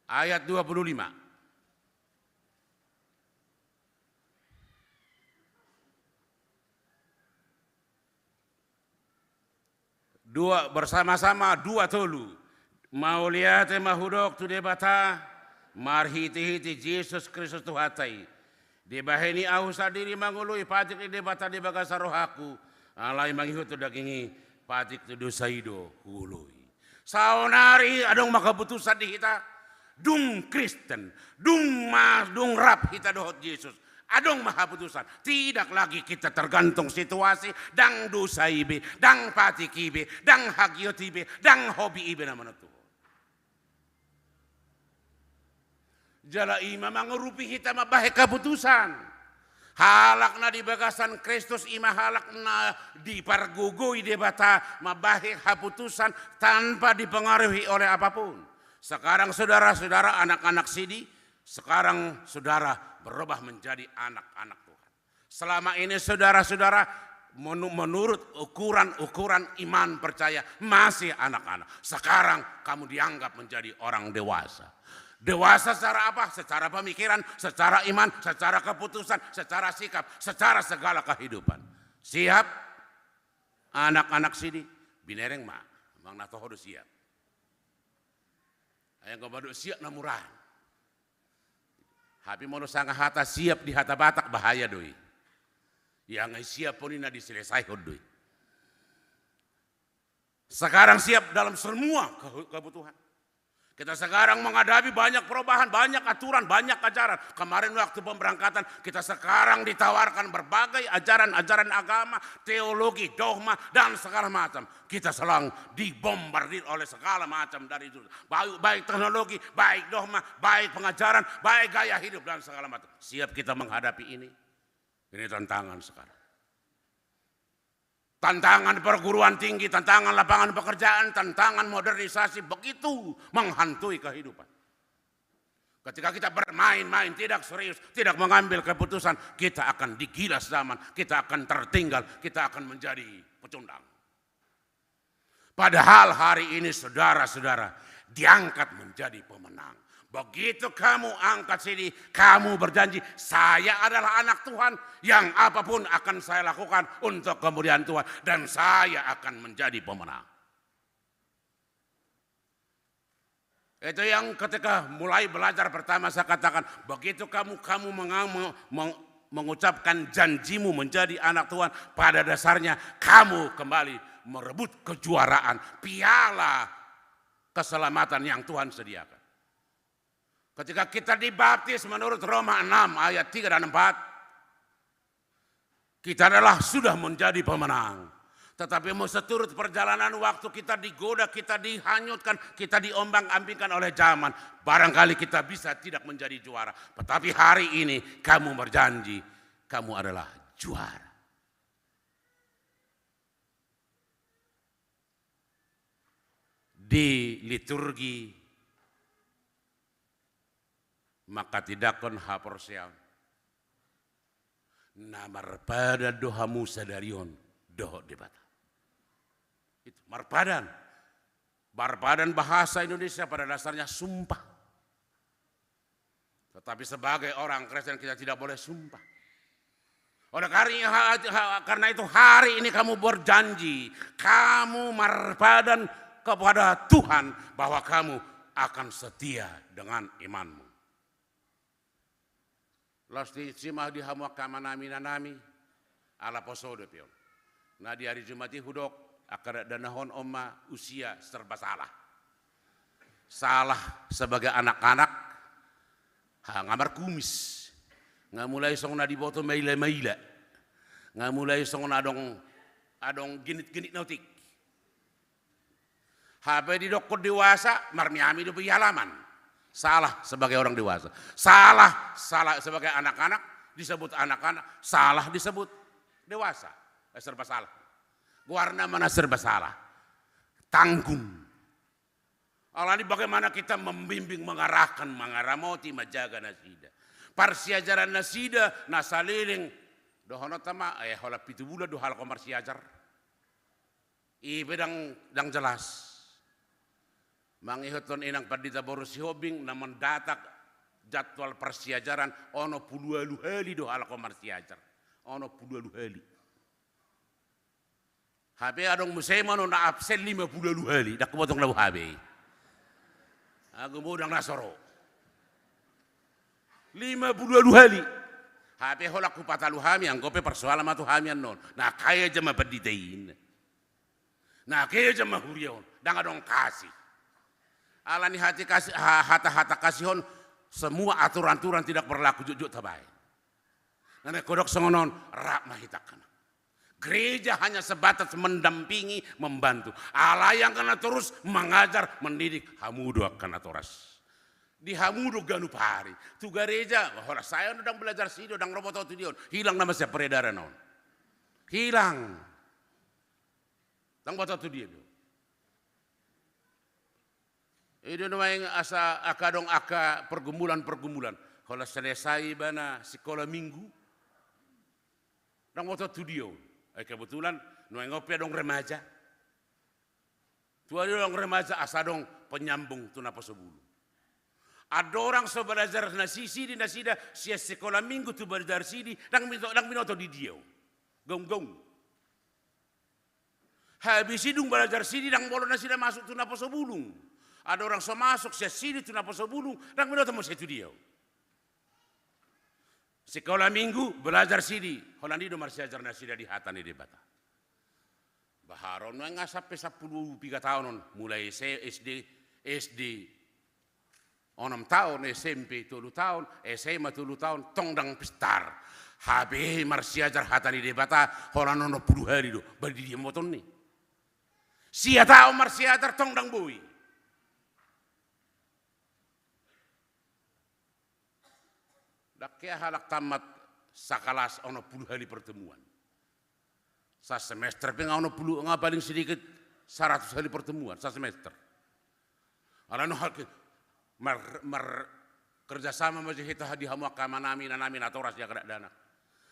Ayat 25. Dua bersama-sama dua tolu. Mau lihat mahudok tu debata marhiti-hiti Yesus Kristus Tuhatai. Debaheni au sadiri mangului patik di debata di bagasa rohaku. Alai mangihu tu dagingi patik tu dosaido hului. Saonari adong makaputusan di kita. Dung Kristen, dung rap kita dohot Yesus. Adong maha putusan. Tidak lagi kita tergantung situasi. Dang dosa ibe, dang patik ibe, dang hagiot ibe, dang hobi ibe naman ito. Jala ima mangurupi kita mabahe keputusan. Halak na di bagasan Kristus ima halak na di pargugui debata mabahe keputusan tanpa dipengaruhi oleh apapun. Sekarang saudara-saudara anak-anak sidi, sekarang saudara berubah menjadi anak-anak Tuhan. Selama ini saudara-saudara menurut ukuran iman percaya masih anak-anak. Sekarang kamu dianggap menjadi orang dewasa. Dewasa secara apa? Secara pemikiran, secara iman, secara keputusan, secara sikap, secara segala kehidupan. Siap? Anak-anak sini binereng mah, mang natohodo siap. Ayang kabado siap namurah. Hapi mono sanga hata siap di hata batak bahaya doi. Yang siap pun ini diselesai doi. Sekarang siap dalam semua kebutuhan. Kita sekarang menghadapi banyak perubahan, banyak aturan, banyak ajaran. Kemarin waktu pemberangkatan kita sekarang ditawarkan berbagai ajaran-ajaran agama, teologi, dogma, dan segala macam. Kita selang dibombardir oleh segala macam dari itu. Baik teknologi, baik dogma, baik pengajaran, baik gaya hidup, dan segala macam. Siap kita menghadapi ini? Ini tantangan sekarang. Tantangan perguruan tinggi, tantangan lapangan pekerjaan, tantangan modernisasi begitu menghantui kehidupan. Ketika kita bermain-main, tidak serius, tidak mengambil keputusan, kita akan digilas zaman, kita akan tertinggal, kita akan menjadi pecundang. Padahal hari ini saudara-saudara diangkat menjadi pemenang. Begitu kamu angkat sini, kamu berjanji, saya adalah anak Tuhan yang apapun akan saya lakukan untuk kemuliaan Tuhan. Dan saya akan menjadi pemenang. Itu yang ketika mulai belajar pertama saya katakan, begitu kamu mengucapkan janjimu menjadi anak Tuhan, pada dasarnya kamu kembali merebut kejuaraan, piala keselamatan yang Tuhan sediakan. Ketika kita dibaptis menurut Roma 6 ayat 3 dan 4, kita adalah sudah menjadi pemenang. Tetapi seturut perjalanan waktu kita digoda, kita dihanyutkan, kita diombang-ambingkan oleh zaman. Barangkali kita bisa tidak menjadi juara. Tetapi hari ini kamu berjanji, kamu adalah juara. Di liturgi maka tidakon haporsiam. Namarpada dohamu sadarion doho debata. Itu marpadan. Marpadan bahasa Indonesia pada dasarnya sumpah. Tetapi sebagai orang Kristen kita tidak boleh sumpah. Karena itu hari ini kamu berjanji, kamu marpadan kepada Tuhan bahwa kamu akan setia dengan imanmu. Lasti cimah di hamu kamanami nanami ala posode pion. Nah di hari Jumat hudok akar danahon oma usia serba salah. Salah sebagai anak-anak ngamar kumis. Nggak mulai song na diboto maila-maila. Nggak mulai song na adong ginit-ginit nautik. Hape di dokter dewasa marmiami di halaman. Salah sebagai orang dewasa. Salah sebagai anak-anak disebut anak-anak. Salah disebut dewasa. Serba salah. Warna mana serba salah. Tanggung. Allah ini bagaimana kita membimbing, mengarahkan, mengaramoti, menjaga nasida. Parsiajaran nasida, nasaliling. Dohono tama, hola pitu bula dohal komar siajar. Bedang jelas. Mangihoton inang padita borusi hobing na mendatak jadwal persiajaran ono pulualu hali dohal komar siajar. Ono pulualu hali. Habe adong musema no na absen 50 hali dak potong labu habe. Aku modang nasoro. 50 hali. Habe holak ku patalu hami ang gope persoalan matu hamian non. Nah kaya jama paditain. Nah kaya jama hurion dang adong kasih. Alani hati kasih hata kasihon semua aturan-aturan tidak berlaku jujuk tabai. Nana kodok songonon rak mahitakan. Gereja hanya sebatas mendampingi, membantu. Allah yang kena terus mengajar, mendidik. Hamudu akan atoras. Di hamudu ganu pari. Tu gereja, saya udah belajar sido, udah robot tu dion. Hilang nama saya peredaran non. Hilang. Tang botol tu dia. Itu namanya asa akadong aka pergumulan. Kalau selesai bana sekolah minggu, dang botol tu dion. Kebetulan nuai ngopi dong remaja. Tuh ada dong remaja asa dong penyambung tu napa sebulu. Ada orang so belajar nasisi di nasida sia sekolah minggu tu belajar sidi dang minoto di dia. Gong. Habis hidung belajar sidi dang bolo nasida masuk tu napa sebulu. Ada orang so masuk sia sidi tu napa sebulu dang minoto mo setu dia. Sekolah minggu belajar sidi. Holandi do marsiajar nasida di hatan di bata. Baharon nga sampai 10 tahun mulai SD 6 tahun, SMP 3 tahun, SMA 3 tahun, tongdang pistar. Habe marsiajar hatan di bata holanono 10 hari do badi dia moton ni. Sia tahu marsiajar tongdang bui. Dakia halak tamat sakalas ono 10 hari pertemuan. Sa semester pe ono 10 paling sedikit 100 hari pertemuan sa semester. Alano hal kerjasama masih kita hadi hamu kamanami nanami natoras ya kada dana.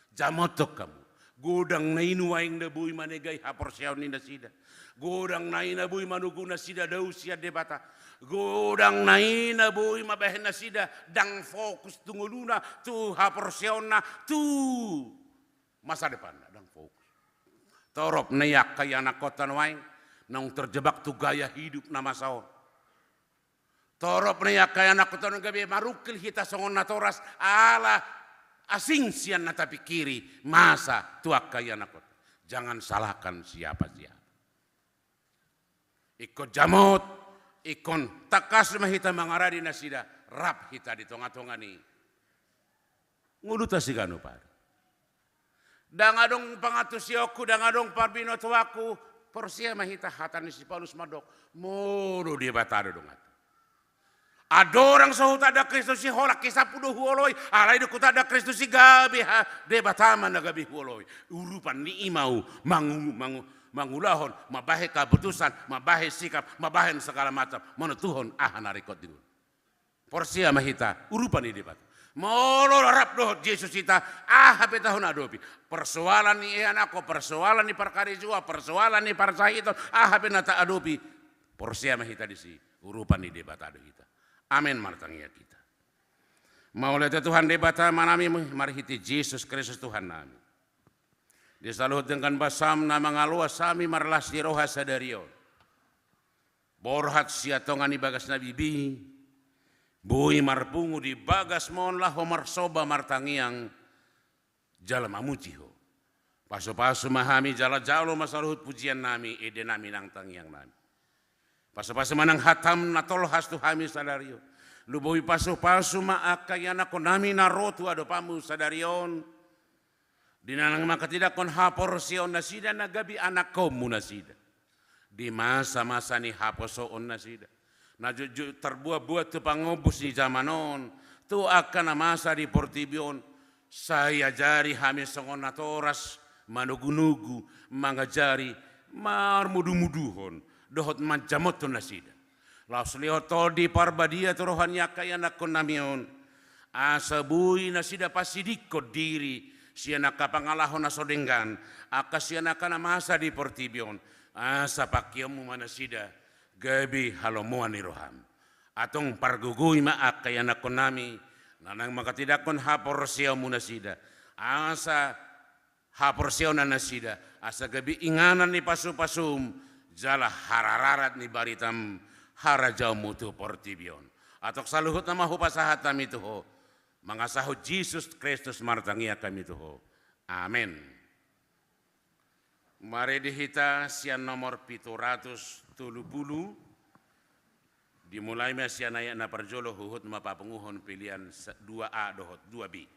Jamotok kamu. Godang nainu waing da bui manegai hapor siaun ninda sida. Godang naina bui manugu nasida dau sia debata. Godang naina bui mabahen nasida dang fokus tunguluna tu hapor siauna tu masa depan dang fokus. Torop nayak kaya anak kota waing nang terjebak tu gaya hidup nama sao. Torop nayak kaya anak kota nang gabe marukil hita songon natoras ala asing sian nata pikiri masa tuak kaya nakot. Jangan salahkan siapa-siapa. Ikut jamot ikon takas mahita mangaradi nasida rap hita di tonga-tonga ni nguluta sigano par dangadong pangatusyoku dangadong parbino tuaku porsia mahita hatan si Paulus madok modo dia batado dong adorang sahuta ada Kristus si holak kisah puduh huoloi alai dukuta ada Kristus si gabi ha de batama na gabi huoloi urupan ni imau mangulahon mabahe keputusan mabahe sikap mabahe segala macam mana Tuhan narikot dulu porsia mahita urupan ini bat molo rap doh Yesus kita hape tahun adopi persoalan ni anako persoalan ni perkara jua persoalan ni parsahito hape nata adopi porsia mahita disi urupan ni debat ado kita amin martangia kita mau lihat Tuhan debata manami marhiti Yesus Kristus Tuhan nami dia selalu dengan basam nama ngalua sami marlas di roha sadarion borhat siatongan di bagas nabi bi bui marpungu di bagas mon lah homar soba martangiang jalan amuciho paso-paso mahami jala jalo masaluhut pujian nami ede nami nang tangiang nami paso-paso manang hatam natol hastu hami sadario lu bui paso-paso maakayana konami narotu adopamu sadarion dinanang maka tidak kon haporsion nasida nagabi anak komu nasida di masa-masa ni haposoon nasida na terbuat-buat tu pangobus di zamanon tu akan masa di portibion saya jari hami songon natoras manugu-nugu mangajari marmudu-muduhon dohot majamot tu nasida laus lihat tol di parbadia tu rohania kaya nakon namion asabui nasida pasidikot diri siana kapangalahon nasodenggan akasiana kana masa di portibion asa pakiomu manasida gabi halomuan ni roham atong pargugui maak kaya nakonami nanang makatidakon haporsiaw munasida asa haporsiaw na nasida asa gabi inganan ni pasupasum jala harararat ni baritam harajaw mutu portibion atok saluhut na mahupasahat kami tuho mangasahut Jesus Kristus martangia kami tuho amen. Mari dihita sian nomor 770 dimulai sian ayak na parjolo huhut mapapenguhon pilihan 2A dohot 2B.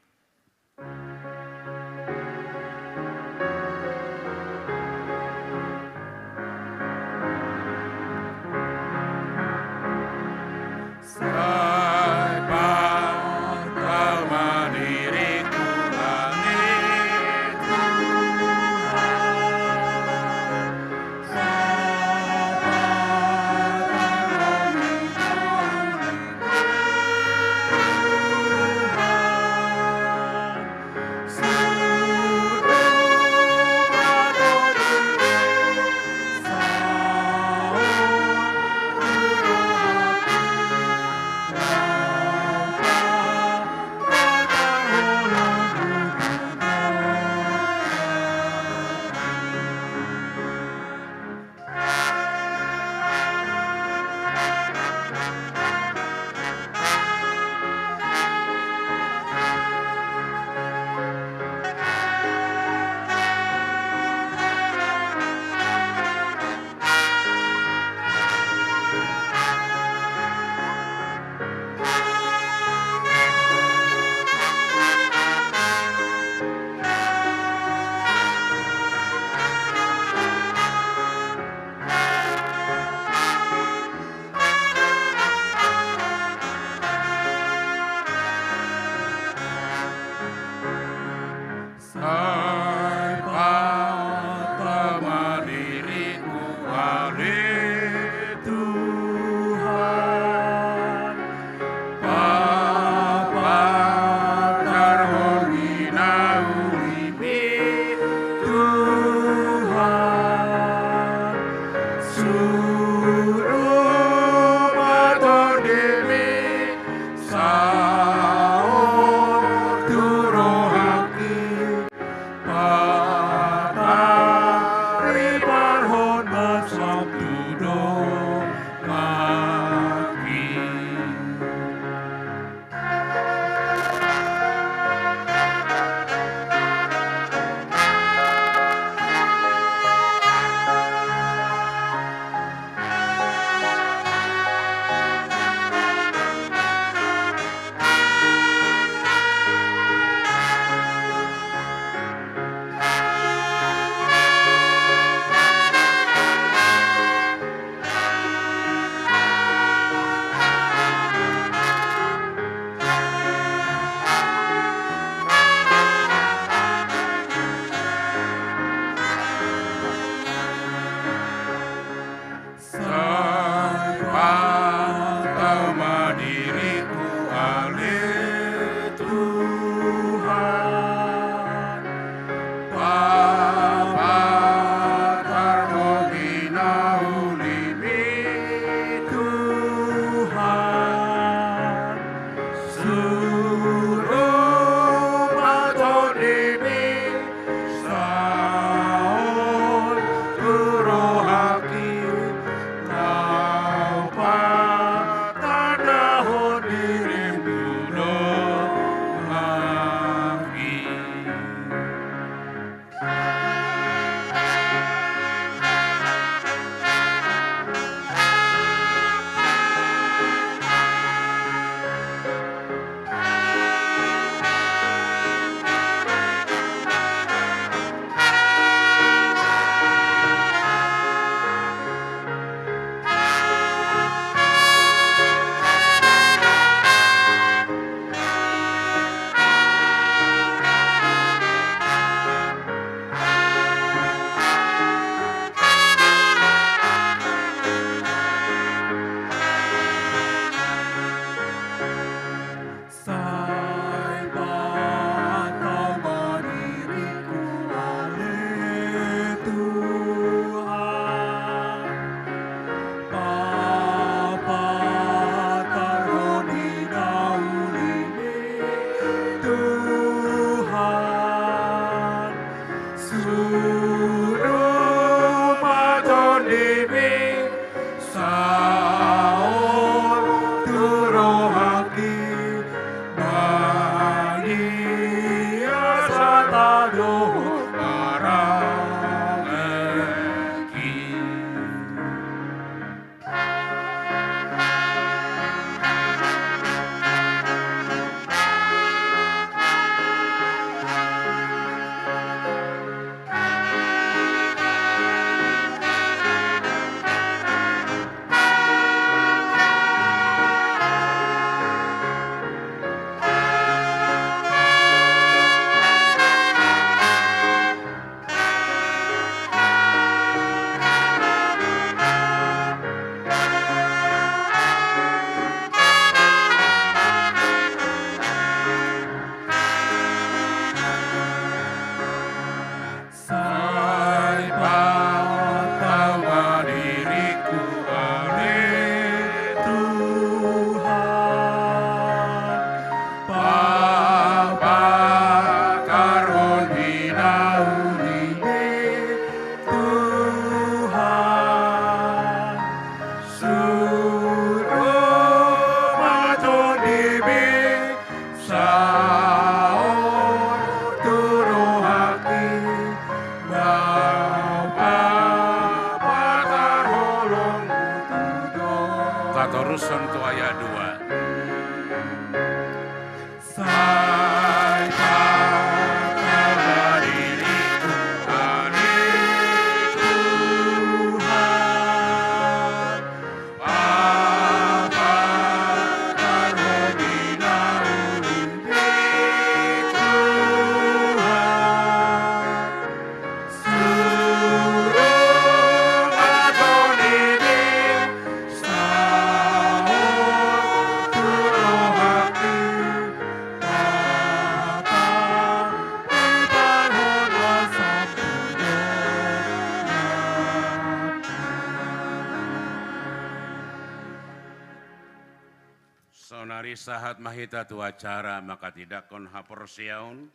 Sonari sahat mahita tu acara maka tidak kon haporsiaun.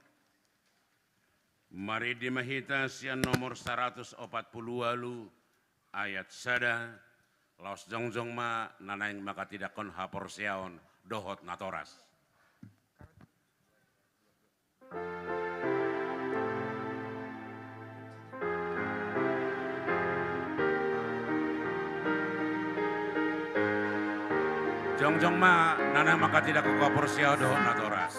Mari di mahita sian nomor 140 ayat sada. Laos jongjong ma nanaing maka tidak kon haporsiaun dohot natoras. Jongjong ma nana maka tidak kukapur siao dohon natoras.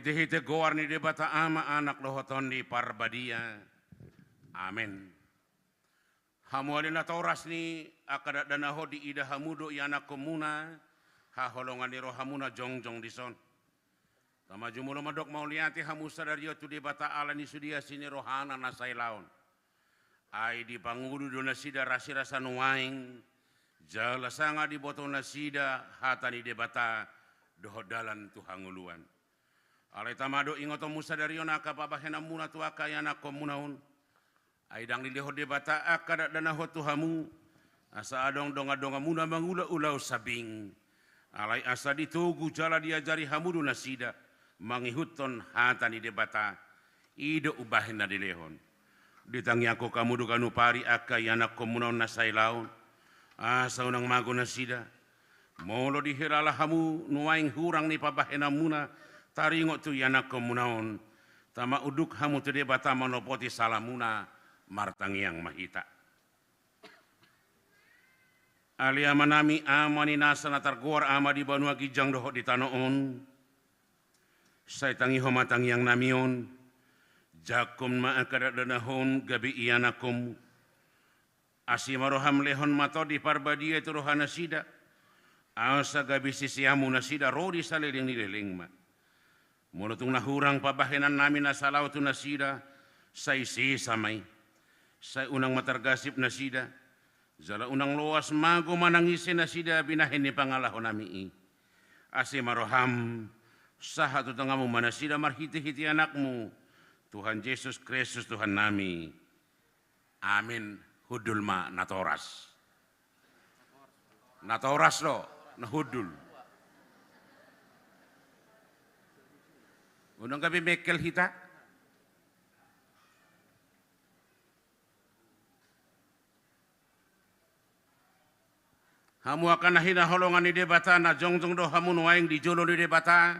Hite goar ni debata ama anak lohoton di parbadia. Amin. Hamu alina tauras ni akadat danaho di ida hamudo yana komuna. Haholongan ni rohamuna jongjong dison. Tama jumulo madok mau liati hamu sadario tu debata ala ni sudia sini rohana nasai laon. Ai di pangudu do nasida rasi rasa nuaing. Jala sanga di boto nasida hata ni debata dohodalan tu hanguluan. Alai tamado ingoto musa dari onaka babahena muna tu akayana komunaun. Aidang lileho debata akada dana hotu hamu. Asa adong donga muna mangula ulau sabing. Alai asa ditugu jala diajari hamudu nasida. Mangihuton hata ni debata. Ido ubahena dilehon. Ditangi aku kamudu kanupari akayana komunaun nasai laun. Asa unang mago nasida. Molo dihiralah hamu nuaing hurang ni pabahena muna. Taringo tu yana komunaon, tama uduk hamu tu debata manopoti salamuna martangiang mahita. Alia manami amani nasa natarguar ama di banua gijang doho di tanoon. Say tangi homatangiang namion, jakum maakadadanahon gabi iyanakum. Asimaroham lehon mato di parbadia tu rohana sida. Asa gabi sisiamu nasida rodi saliling nileling ma. Mulutung nahurang pabahenan namin na salaw tu nasida, say samay, say unang matargasip nasida, zala unang luas mago manangisin nasida binahin ni pangalahon nami. Asi maroham, saha tu tangamu manasida marhiti-hiti anakmu, Tuhan Yesus Kristus Tuhan nami. Amin. Hudul ma natoras. Natoras lo, nahudul. Unang kami mekel hita. Hamu akan nahina holongan di debata na jongjong do hamu nuaing di jolo di debata.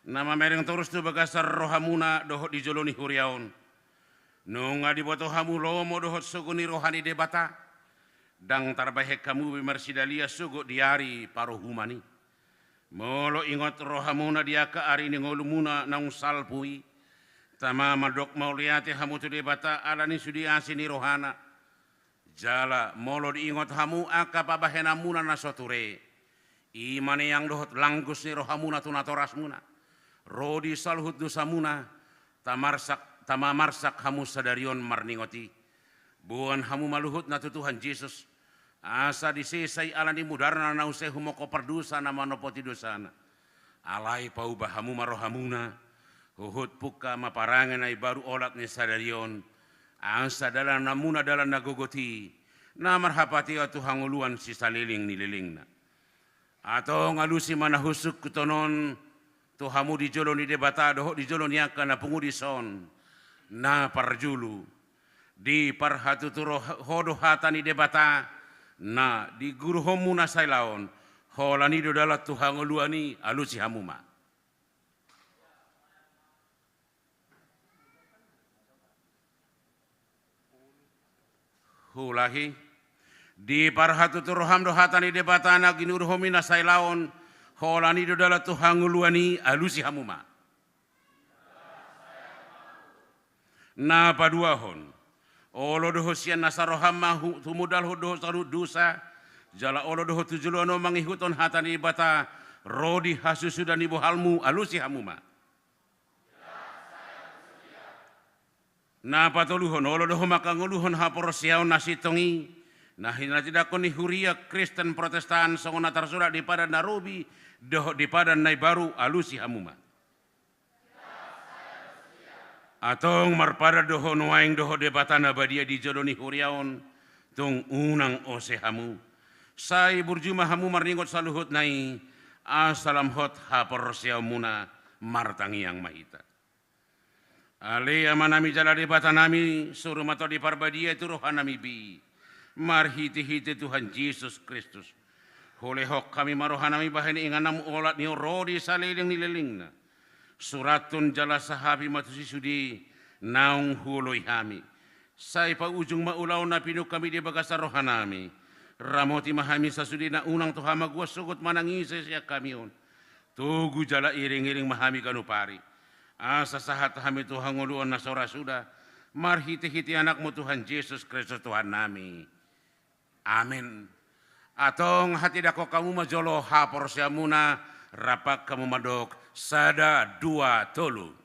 Nama mereng terus tu bagasar rohamuna dohot di jolo ni huriaon. Nunga di boto hamu lomo dohot suguni rohani debata. Dang tarbahek kamu bimarsidalia sugo diari paruhumani. Molo ingot rohamuna dia ke ari ni ngolumuna nang salpui. Tama madok mau liati hamu tu debata ala ni sudi asini rohana. Jala molo diingot hamu aka pabahena muna na soture. Imane yang dohot langgus ni rohamuna tu natoras muna. Rodi salhut dosamuna. Tamamarsak hamu sadarion marningoti. Buan hamu maluhut na tu Tuhan Yesus. Asa disesai ala ni mudarna na usai humoko perdusa na manopoti dosana. Alai paubahamu marohamuna. Huhut puka maparangan ay baru olat ni sadarion. Asa dalam namuna dalam nagogoti. Na marhapati atu hanguluan si saliling nililing na. Ato ngalusi manahusuk kutonon. Tuhamu di jolo ni debata doho di jolo niaka na pungudison. Na parjulu. Di parhatu turo hodo hata ni debata. Na di guru homu na sailaon, holani do dalat Tuhan uluani alusi hamuma. Hulahi, di parhatu turuham do hatani debatana ginur homi na sailaon, holani do dalat Tuhan uluani alusi hamuma. Na paduahon, olo doho sian nasaroham mahu tumudal ho doho sarut dosa, jala olo doho tujulono mangihuton hatani bata, rodi hasusudan ibu halmu alusi hamuma. Na patoluhon olo doho makanguluhon haporosiaon nasitongi, nah hina tidak koni huria Kristen Protestan songona tarsura di pada Narobi, doho di pada nai baru alusi hamuma. Atong marpada doho nuaing doho debatana badia di jodoni huriaon, tung unang ose hamu. Sai burjuma hamu marningot saluhut nai, asalam hot haporosiaon muna martangi yang mahita. Ale amanami jala debatanami suruh mato di parbadia itu rohanami bi. Marhiti-hiti Tuhan Yesus Kristus. Holehok kami marohanami bahani inganam olat ni rodi saliling nilelingna. Suratun jala sahabi matusi sudi naung huloi hami. Sai pa ujung maulau na pinuk kami di bagasar rohanami. Ramoti mahami sasudi na unang tuhama gua sugut manangise siya kamion. Tugu jala iring-iring mahami kanupari. Asa sahat kami Tuhan nguluan nasora sudah. Marhiti-hiti anakmu Tuhan Yesus Kristus Tuhan nami. Amin. Atong hati dako kamu majolo hapor siamuna. Rapak kamu madok sada dua tolu.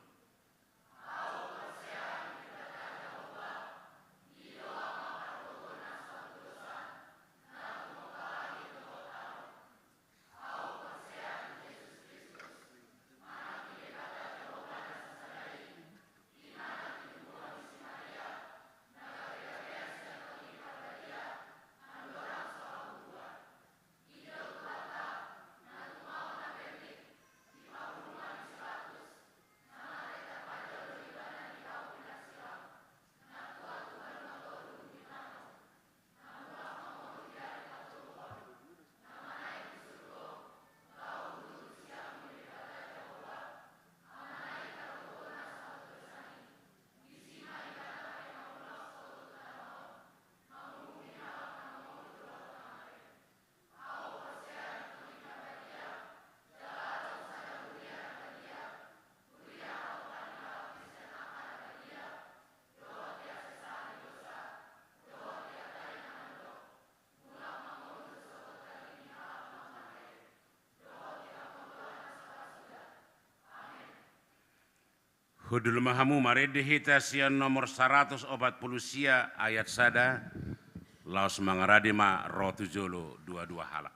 Hudul mahamu marede hita sian nomor 140 sia ayat sada. Laos mangarade ma rotu jolo dua-dua halak.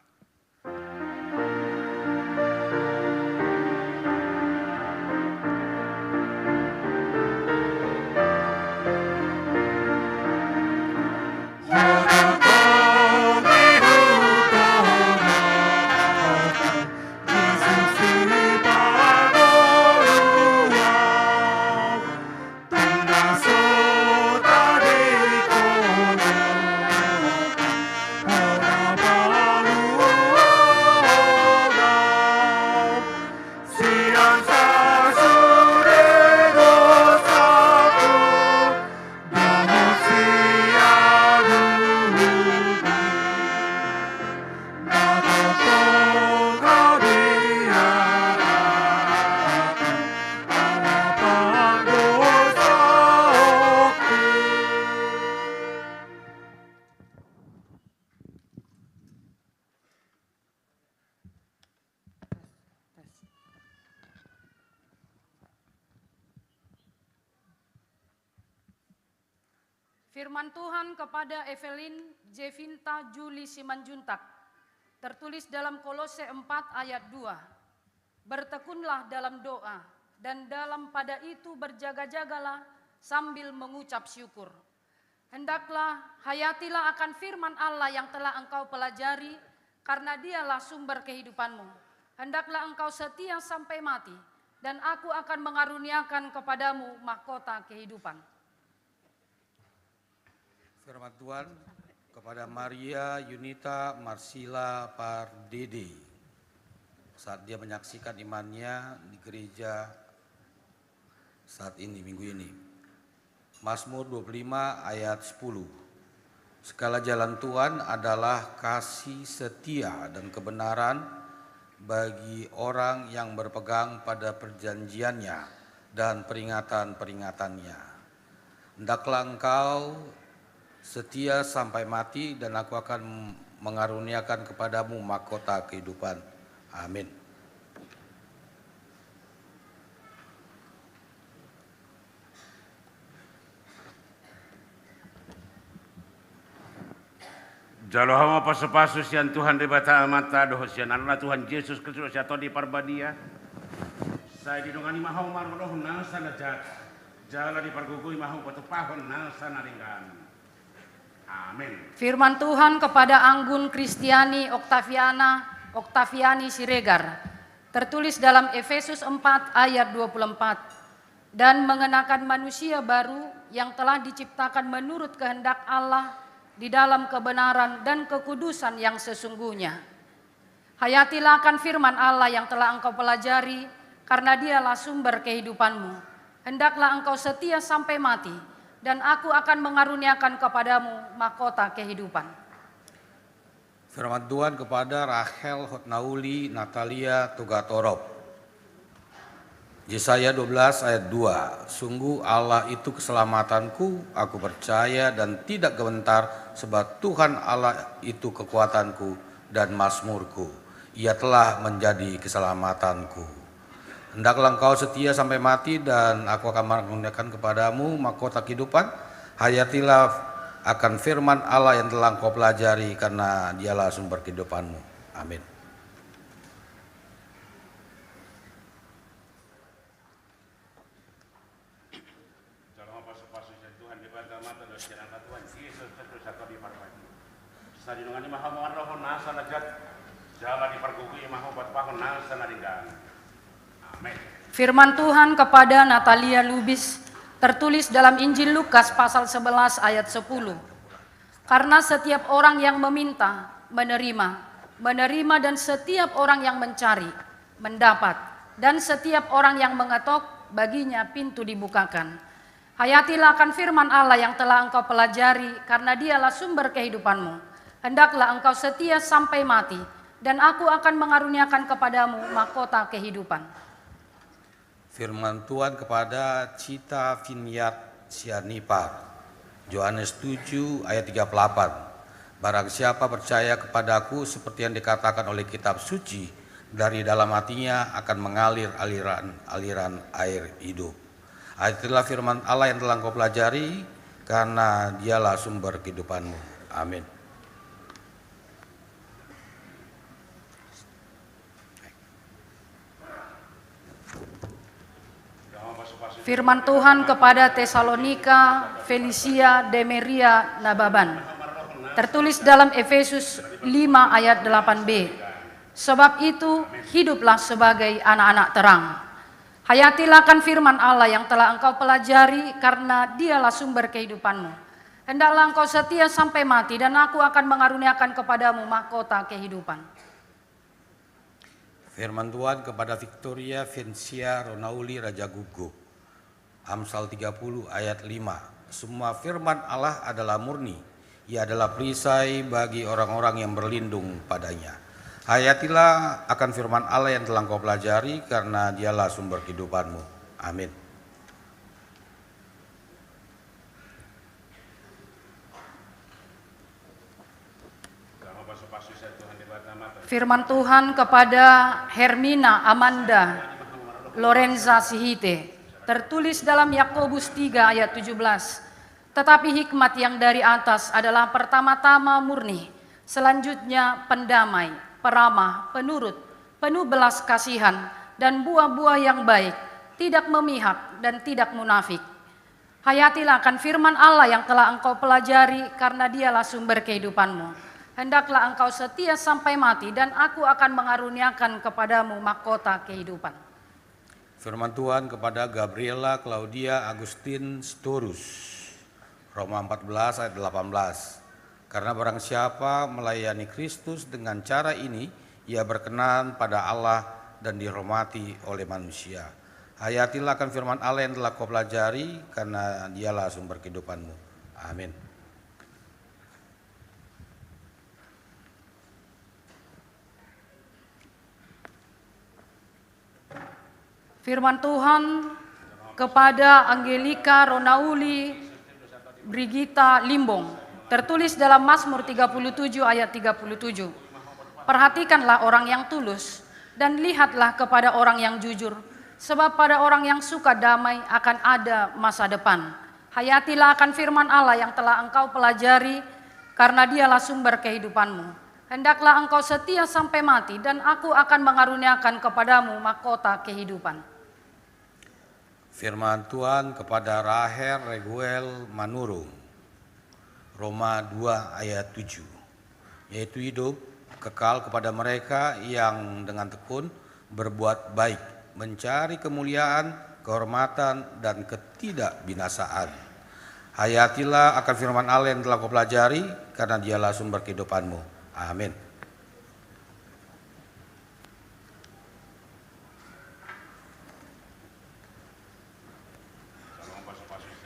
Firman Tuhan kepada Evelyn Jevinta Juli Simanjuntak, tertulis dalam Kolose 4 ayat 2. Bertekunlah dalam doa, dan dalam pada itu berjaga-jagalah sambil mengucap syukur. Hendaklah hayatilah akan firman Allah yang telah engkau pelajari, karena dialah sumber kehidupanmu. Hendaklah engkau setia sampai mati, dan aku akan mengaruniakan kepadamu mahkota kehidupan. Firman Tuhan Kepada Maria Yunita Marsila Pardede saat dia menyaksikan imannya di gereja saat ini, minggu ini. Mazmur 25 ayat 10. Segala jalan Tuhan adalah kasih setia dan kebenaran bagi orang yang berpegang pada perjanjiannya dan peringatan-peringatannya. Hendaklah engkau setia sampai mati dan aku akan mengaruniakan kepadamu mahkota kehidupan. Amin. Jalo hama pasu-pasu sian Tuhan di bata mata doh sian Allah Tuhan Yesus Kristus atau di parbadia. Saya didongani mahau mardoh nasa najat. Jala di pargugui mahau patupahon nasa naringgan. Amin. Firman Tuhan kepada Anggun Kristiani Oktaviani Siregar. Tertulis dalam Efesus 4 ayat 24. Dan mengenakan manusia baru yang telah diciptakan menurut kehendak Allah di dalam kebenaran dan kekudusan yang sesungguhnya. Hayatilah akan firman Allah yang telah engkau pelajari, karena dialah sumber kehidupanmu. Hendaklah engkau setia sampai mati, dan aku akan mengaruniakan kepadamu mahkota kehidupan. Firman Tuhan kepada Rachel Hotnauli Natalia Tugatorop. Yesaya 12 ayat 2. Sungguh Allah itu keselamatanku, aku percaya dan tidak gemetar, sebab Tuhan Allah itu kekuatanku dan mazmurku. Ia telah menjadi keselamatanku. Hendaklah engkau setia sampai mati dan aku akan mengaruniakan kepadamu mahkota kehidupan. Hayatilah akan firman Allah yang telah engkau pelajari, karena dialah sumber kehidupanmu. Amin. Firman Tuhan kepada Natalia Lubis tertulis dalam Injil Lukas pasal 11 ayat 10. Karena setiap orang yang meminta, menerima dan setiap orang yang mencari, mendapat, dan setiap orang yang mengetok, baginya pintu dibukakan. Hayatilah akan firman Allah yang telah engkau pelajari, karena dialah sumber kehidupanmu. Hendaklah engkau setia sampai mati, dan aku akan mengaruniakan kepadamu mahkota kehidupan. Firman Tuhan kepada Cita Vinyat Sianipar, Yohanes 7 ayat 38. Barang siapa percaya kepadaku seperti yang dikatakan oleh kitab suci, dari dalam hatinya akan mengalir aliran air hidup. Itulah firman Allah yang telah engkau pelajari, karena dialah sumber kehidupanmu. Amin. Firman Tuhan kepada Tesalonika Felicia Demeria Nababan. Tertulis dalam Efesus 5 ayat 8b. Sebab itu hiduplah sebagai anak-anak terang. Hayatilah akan firman Allah yang telah engkau pelajari, karena dialah sumber kehidupanmu. Hendaklah engkau setia sampai mati, dan aku akan mengaruniakan kepadamu mahkota kehidupan. Firman Tuhan kepada Victoria Vencia Ronauli Raja Gugo. Amsal 30 ayat 5. Semua firman Allah adalah murni. Ia adalah perisai bagi orang-orang yang berlindung padanya. Hayatilah akan firman Allah yang telah engkau pelajari, karena dialah sumber kehidupanmu. Amin. Firman Tuhan kepada Hermina Amanda Lorenza Sihite. Tertulis dalam Yakobus 3 ayat 17. Tetapi hikmat yang dari atas adalah pertama-tama murni, selanjutnya pendamai, peramah, penurut, penuh belas kasihan, dan buah-buah yang baik, tidak memihak dan tidak munafik. Hayatilah akan firman Allah yang telah engkau pelajari, karena dialah sumber kehidupanmu. Hendaklah engkau setia sampai mati, dan aku akan mengaruniakan kepadamu mahkota kehidupan. Firman Tuhan kepada Gabriela Claudia Agustin Storus, Roma 14 ayat 18. Karena barang siapa melayani Kristus dengan cara ini, ia berkenan pada Allah dan dihormati oleh manusia. Hayatilah akan firman Allah yang telah kau pelajari, karena dialah sumber kehidupanmu. Amin. Firman Tuhan kepada Angelika Ronauli Brigita Limbong, tertulis dalam Mazmur 37 ayat 37. Perhatikanlah orang yang tulus dan lihatlah kepada orang yang jujur, sebab pada orang yang suka damai akan ada masa depan. Hayatilah akan firman Allah yang telah engkau pelajari, karena dialah sumber kehidupanmu. Hendaklah engkau setia sampai mati, dan aku akan mengaruniakan kepadamu mahkota kehidupan. Firman Tuhan kepada Rahel Reguel Manurung, Roma 2 ayat 7, yaitu hidup kekal kepada mereka yang dengan tekun berbuat baik, mencari kemuliaan, kehormatan, dan ketidakbinasaan. Hayatilah akan firman Allah yang telah kau pelajari, karena dialah sumber kehidupanmu. Amin.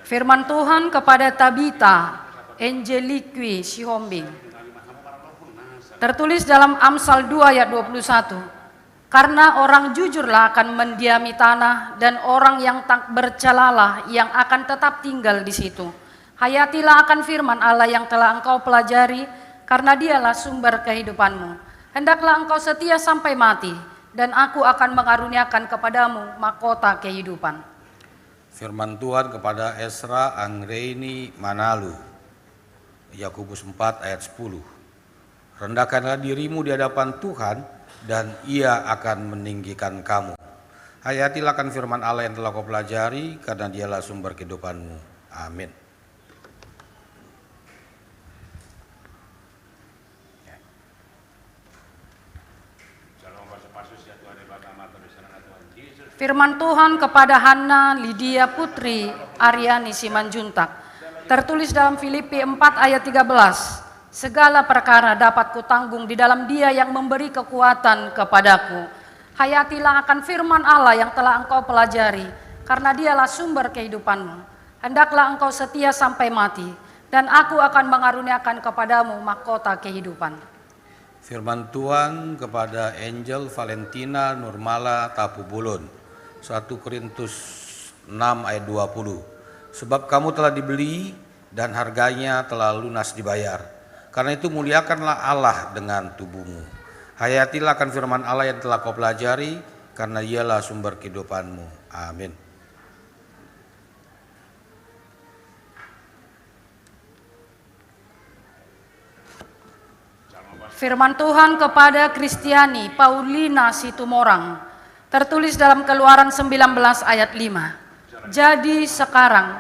Firman Tuhan kepada Tabita Angelique Sihombing, tertulis dalam Amsal 2 ayat 21. Karena orang jujurlah akan mendiami tanah, dan orang yang tak bercelalah yang akan tetap tinggal di situ. Hayatilah akan firman Allah yang telah engkau pelajari, karena dialah sumber kehidupanmu. Hendaklah engkau setia sampai mati, dan aku akan mengaruniakan kepadamu mahkota kehidupan. Firman Tuhan kepada Esra Angreini Manalu, Yakobus 4 ayat 10. Rendahkanlah dirimu di hadapan Tuhan, dan ia akan meninggikan kamu. Hayatilah akan firman Allah yang telah kau pelajari, karena dialah sumber kehidupanmu. Amin. Firman Tuhan kepada Hana Lydia Putri Aryani Simanjuntak, tertulis dalam Filipi 4 ayat 13. Segala perkara dapat kutanggung di dalam Dia yang memberi kekuatan kepadaku. Hayatilah akan firman Allah yang telah engkau pelajari, karena dialah sumber kehidupanmu. Hendaklah engkau setia sampai mati, dan aku akan mengaruniakan kepadamu mahkota kehidupan. Firman Tuhan kepada Angel Valentina Nurmala Tapubulun, 1 Korintus 6 ayat 20. Sebab kamu telah dibeli dan harganya telah lunas dibayar. Karena itu muliakanlah Allah dengan tubuhmu. Hayatilah akan firman Allah yang telah kau pelajari, karena dialah sumber kehidupanmu. Amin. Firman Tuhan kepada Kristiani Paulina Situmorang, tertulis dalam Keluaran 19 ayat 5. Jadi sekarang,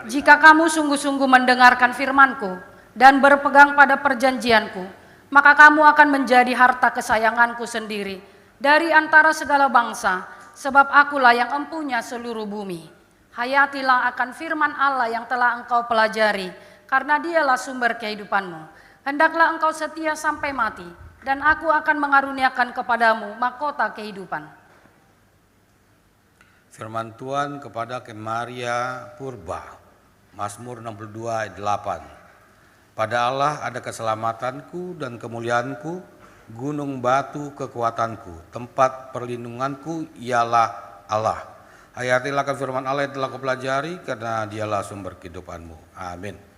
jika kamu sungguh-sungguh mendengarkan firman-Ku dan berpegang pada perjanjian-Ku, maka kamu akan menjadi harta kesayangan-Ku sendiri dari antara segala bangsa, sebab Akulah yang empunya seluruh bumi. Hayatilah akan firman Allah yang telah engkau pelajari, karena dialah sumber kehidupanmu. Hendaklah engkau setia sampai mati, dan aku akan mengaruniakan kepadamu mahkota kehidupan. Firman Tuhan kepada Kemaria Purba, Mazmur 62 ayat 8. Pada Allah ada keselamatanku dan kemuliaanku, gunung batu kekuatanku, tempat perlindunganku ialah Allah. Hayatilah akan firman Allah yang telah kau pelajari, karena dialah sumber kehidupanmu. Amin.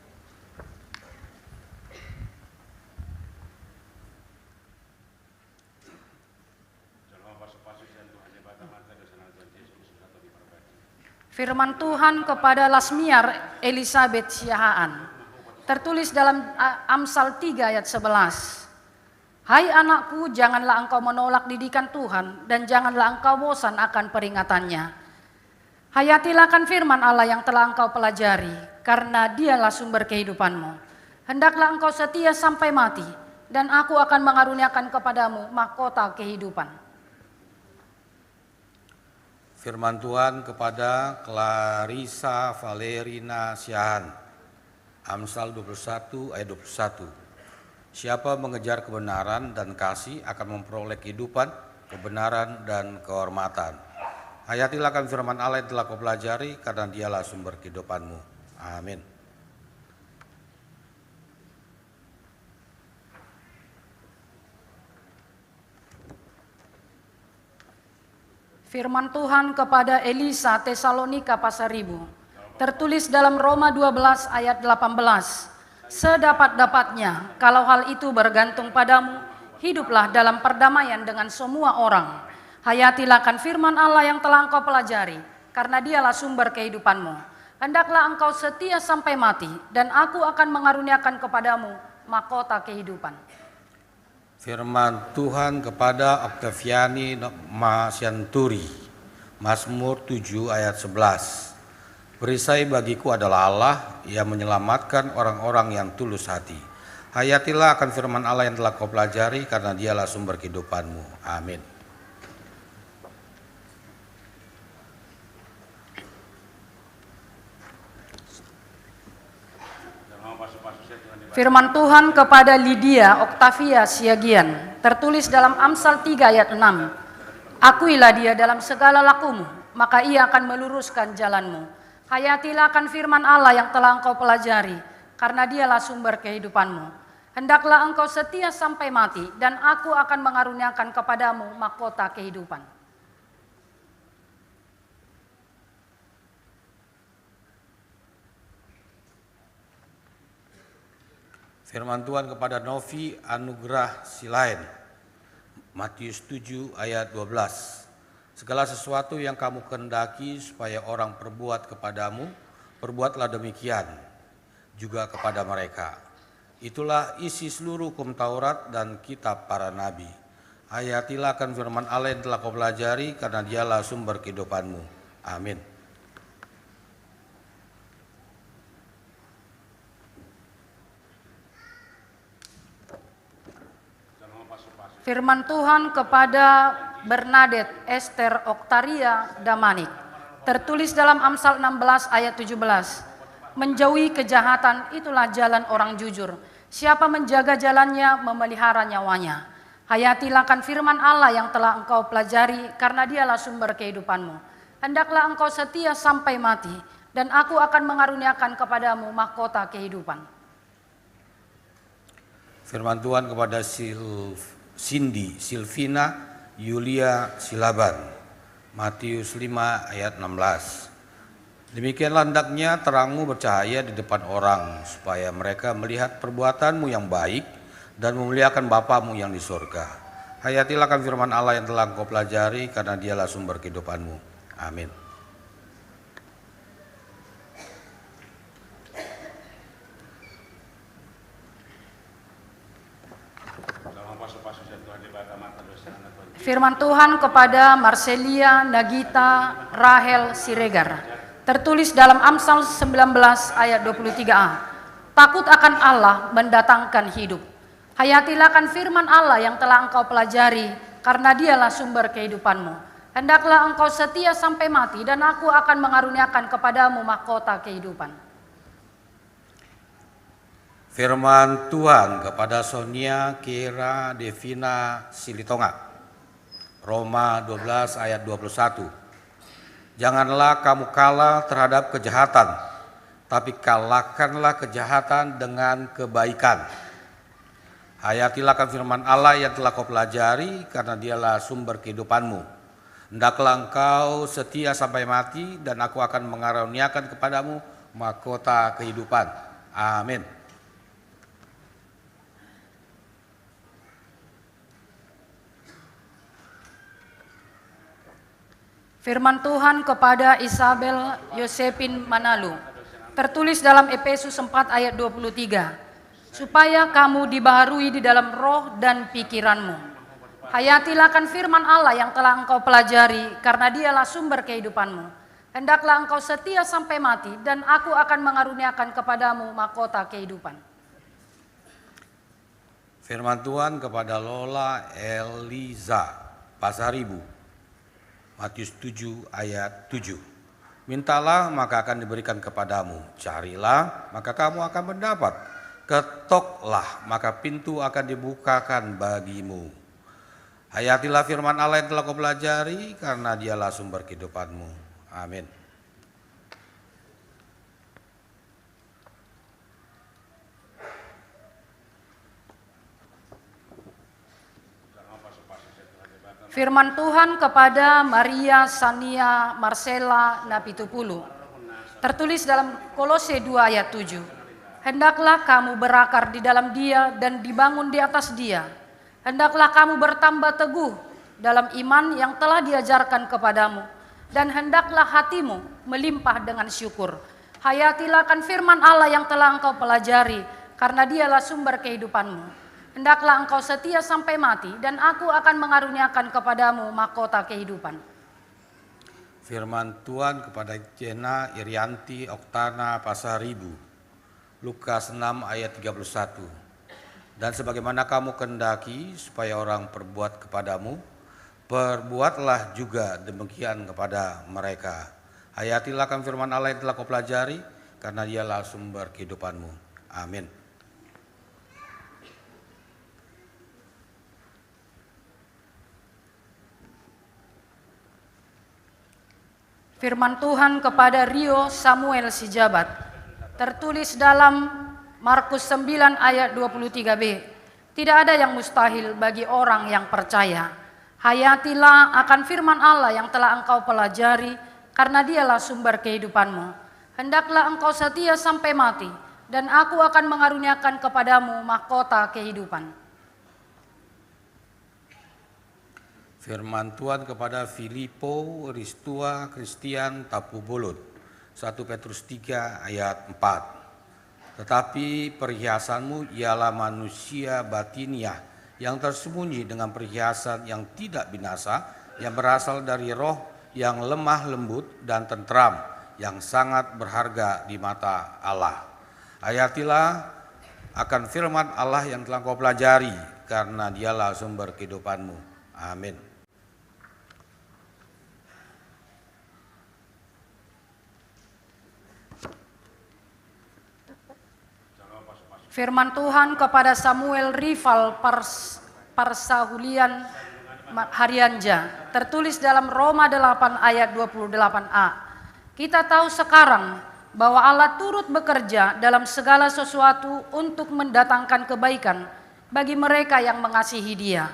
Firman Tuhan kepada Lasmiar Elizabeth Siahaan, tertulis dalam Amsal 3 ayat 11. Hai anakku, janganlah engkau menolak didikan Tuhan, dan janganlah engkau bosan akan peringatannya. Hayatilah akan firman Allah yang telah engkau pelajari, karena dialah sumber kehidupanmu. Hendaklah engkau setia sampai mati, dan aku akan mengaruniakan kepadamu mahkota kehidupan. Firman Tuhan kepada Clarissa Valerina Siahan, Amsal 21 ayat 21. Siapa mengejar kebenaran dan kasih akan memperoleh kehidupan, kebenaran, dan kehormatan. Hayatilah akan firman Allah yang telah kau pelajari, karena dialah sumber kehidupanmu. Amin. Firman Tuhan kepada Elisa Tesalonika Pasaribu, tertulis dalam Roma 12 ayat 18. Sedapat-dapatnya, kalau hal itu bergantung padamu, hiduplah dalam perdamaian dengan semua orang. Hayatilah akan firman Allah yang telah engkau pelajari, karena dialah sumber kehidupanmu. Hendaklah engkau setia sampai mati, dan aku akan mengaruniakan kepadamu mahkota kehidupan. Firman Tuhan kepada Octaviani Masyanturi, Mazmur 7 ayat 11. Perisai bagiku adalah Allah yang menyelamatkan orang-orang yang tulus hati. Hayatilah akan firman Allah yang telah kau pelajari, karena dialah sumber kehidupanmu. Amin. Firman Tuhan kepada Lydia Octavia Siagian, tertulis dalam Amsal 3 ayat 6. Akuilah dia dalam segala lakumu, maka ia akan meluruskan jalanmu. Hayatilah akan firman Allah yang telah engkau pelajari, karena dialah sumber kehidupanmu. Hendaklah engkau setia sampai mati, dan aku akan mengaruniakan kepadamu mahkota kehidupan. Firman Tuhan kepada Novi Anugrah Silain, Matius 7 ayat 12. Segala sesuatu yang kamu kehendaki supaya orang perbuat kepadamu, perbuatlah demikian juga kepada mereka. Itulah isi seluruh hukum Taurat dan kitab para nabi. Hayatilah akan firman Allah yang telah kau pelajari, karena dialah sumber kehidupanmu. Amin. Firman Tuhan kepada Bernadette Esther Oktaria Damanik, tertulis dalam Amsal 16 ayat 17. Menjauhi kejahatan itulah jalan orang jujur. Siapa menjaga jalannya memelihara nyawanya. Hayatilah akan firman Allah yang telah engkau pelajari, karena dialah sumber kehidupanmu. Hendaklah engkau setia sampai mati, dan aku akan mengaruniakan kepadamu mahkota kehidupan. Firman Tuhan kepada Cindy Silvina Yulia Silaban, Matius 5 ayat 16. Demikianlah hendaknya terangmu bercahaya di depan orang, supaya mereka melihat perbuatanmu yang baik dan memuliakan Bapamu yang di surga. Hayatilah akan firman Allah yang telah engkau pelajari, karena dialah sumber kehidupanmu. Amin. Firman Tuhan kepada Marcelia Nagita Rahel Siregar, tertulis dalam Amsal 19 ayat 23a. Takut akan Allah mendatangkan hidup. Hayatilah akan firman Allah yang telah engkau pelajari, karena dialah sumber kehidupanmu. Hendaklah engkau setia sampai mati, dan aku akan mengaruniakan kepadamu mahkota kehidupan. Firman Tuhan kepada Sonia Kira Devina Silitonga, Roma 12 ayat 21. Janganlah kamu kalah terhadap kejahatan, tapi kalahkanlah kejahatan dengan kebaikan. Hayatilah akan firman Allah yang telah kau pelajari, karena dialah sumber kehidupanmu. Hendaklah engkau setia sampai mati, dan aku akan mengaruniakan kepadamu mahkota kehidupan. Amin. Firman Tuhan kepada Isabel Yosepin Manalu, tertulis dalam Efesus 4 ayat 23. Supaya kamu dibaharui di dalam roh dan pikiranmu. Hayatilah akan firman Allah yang telah engkau pelajari, karena dialah sumber kehidupanmu. Hendaklah engkau setia sampai mati, dan aku akan mengaruniakan kepadamu mahkota kehidupan. Firman Tuhan kepada Lola Eliza Pasaribu, Matius 7 ayat 7. Mintalah maka akan diberikan kepadamu, carilah maka kamu akan mendapat, Ketoklah, maka pintu akan dibukakan bagimu. Hayatilah firman Allah yang telah kau pelajari, karena dialah sumber kehidupanmu. Amin. Firman Tuhan kepada Maria Sania Marcella Napitupulu. Tertulis dalam Kolose 2 ayat 7. Hendaklah kamu berakar di dalam Dia dan dibangun di atas Dia. Hendaklah kamu bertambah teguh dalam iman yang telah diajarkan kepadamu. Dan hendaklah hatimu melimpah dengan syukur. Hayatilah akan firman Allah yang telah engkau pelajari, karena Dialah sumber kehidupanmu. Hendaklah engkau setia sampai mati, dan aku akan mengaruniakan kepadamu mahkota kehidupan. Firman Tuhan kepada Jena Irianti Oktana Pasaribu, Lukas 6 ayat 31. Dan sebagaimana kamu kendaki supaya orang perbuat kepadamu, perbuatlah juga demikian kepada mereka. Hayatilah akan firman Allah yang telah kau pelajari, karena dialah sumber kehidupanmu. Amin. Firman Tuhan kepada Rio Samuel Sijabat, tertulis dalam Markus 9 ayat 23b. Tidak ada yang mustahil bagi orang yang percaya. Hayatilah akan firman Allah yang telah engkau pelajari, karena dialah sumber kehidupanmu. Hendaklah engkau setia sampai mati, dan aku akan mengaruniakan kepadamu mahkota kehidupan. Firman Tuhan kepada Filipo Ristua Christian Tapubulut, 1 Petrus 3 ayat 4. Tetapi perhiasanmu ialah manusia batiniah yang tersembunyi dengan perhiasan yang tidak binasa, yang berasal dari roh yang lemah lembut dan tentram, yang sangat berharga di mata Allah. Hayatilah akan firman Allah yang telah kau pelajari, karena dialah sumber kehidupanmu. Amin. Firman Tuhan kepada Samuel Rival Parsahulian Harianja, tertulis dalam Roma 8 ayat 28a. Kita tahu sekarang bahwa Allah turut bekerja dalam segala sesuatu untuk mendatangkan kebaikan bagi mereka yang mengasihi Dia.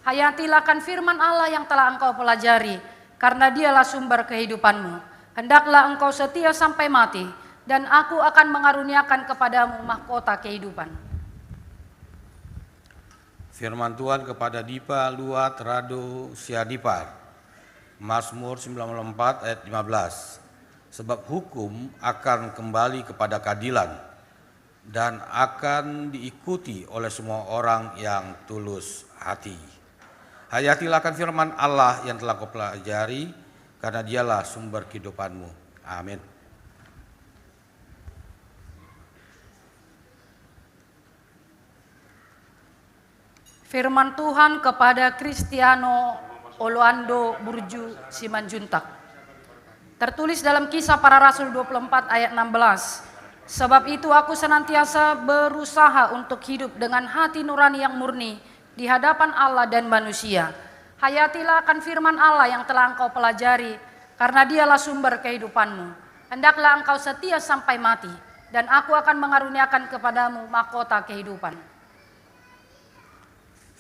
Hayatilah akan firman Allah yang telah engkau pelajari, karena dialah sumber kehidupanmu. Hendaklah engkau setia sampai mati, dan aku akan mengaruniakan kepadamu mahkota kehidupan. Firman Tuhan kepada Dipa Luat Rado Siadipar, Mazmur 94 ayat 15. Sebab hukum akan kembali kepada keadilan, dan akan diikuti oleh semua orang yang tulus hati. Hayatilah akan firman Allah yang telah kau pelajari, karena dialah sumber kehidupanmu. Amin. Firman Tuhan kepada Cristiano Oloando Burju Simanjuntak, tertulis dalam Kisah Para Rasul 24 ayat 16. Sebab itu aku senantiasa berusaha untuk hidup dengan hati nurani yang murni di hadapan Allah dan manusia. Hayatilah akan firman Allah yang telah engkau pelajari, karena dialah sumber kehidupanmu. Hendaklah engkau setia sampai mati, dan aku akan mengaruniakan kepadamu mahkota kehidupan.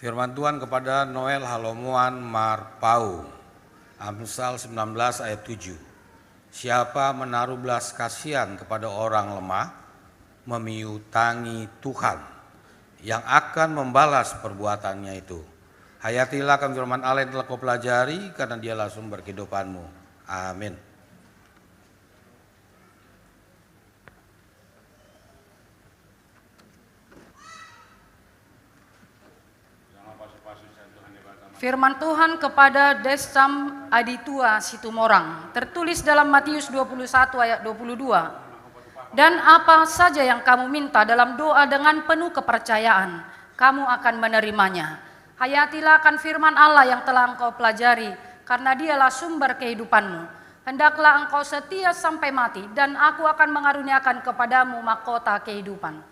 Firman Tuhan kepada Noel Halomuan Marpau, Amsal 19 ayat 7. Siapa menaruh belas kasihan kepada orang lemah, memiutangi Tuhan yang akan membalas perbuatannya itu. Hayatilah akan firman Allah yang telah kau pelajari, karena dialah sumber kehidupanmu. Amin. Firman Tuhan kepada Desam Aditua Situmorang, tertulis dalam Matius 21 ayat 22. Dan apa saja yang kamu minta dalam doa dengan penuh kepercayaan, kamu akan menerimanya. Hayatilah akan firman Allah yang telah engkau pelajari, karena dialah sumber kehidupanmu. Hendaklah engkau setia sampai mati, dan aku akan mengaruniakan kepadamu mahkota kehidupan.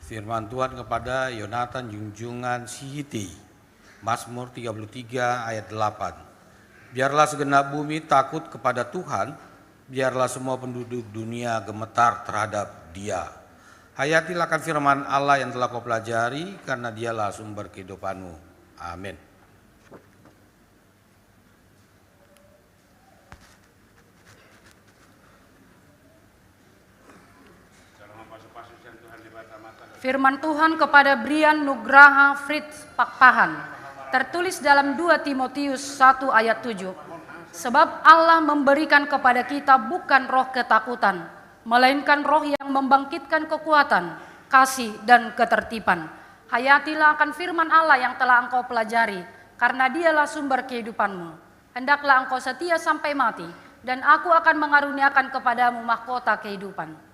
Firman Tuhan kepada Yonatan Junjungan Sihiti, Mazmur 33 ayat 8. Biarlah segenap bumi takut kepada Tuhan, biarlah semua penduduk dunia gemetar terhadap Dia. Hayatilah akan firman Allah yang telah kau pelajari, karena Dialah sumber kehidupanmu. Amin. Firman Tuhan kepada Brian Nugraha Fritz Pakpahan, tertulis dalam 2 Timotius 1 ayat 7. Sebab Allah memberikan kepada kita bukan roh ketakutan, melainkan roh yang membangkitkan kekuatan, kasih, dan ketertiban. Hayatilah akan firman Allah yang telah engkau pelajari, karena Dialah sumber kehidupanmu. Hendaklah engkau setia sampai mati, dan aku akan mengaruniakan kepadamu mahkota kehidupan.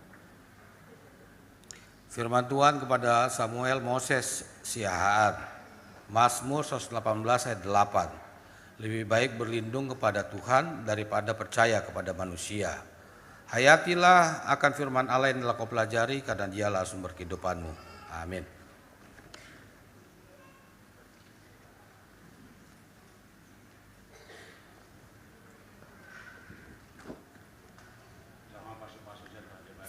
Firman Tuhan kepada Samuel Moses Siahaan, Mazmur 118 ayat 8. Lebih baik berlindung kepada Tuhan daripada percaya kepada manusia. Hayatilah akan firman Allah yang telah kau pelajari, karena Dialah sumber kehidupanmu. Amin.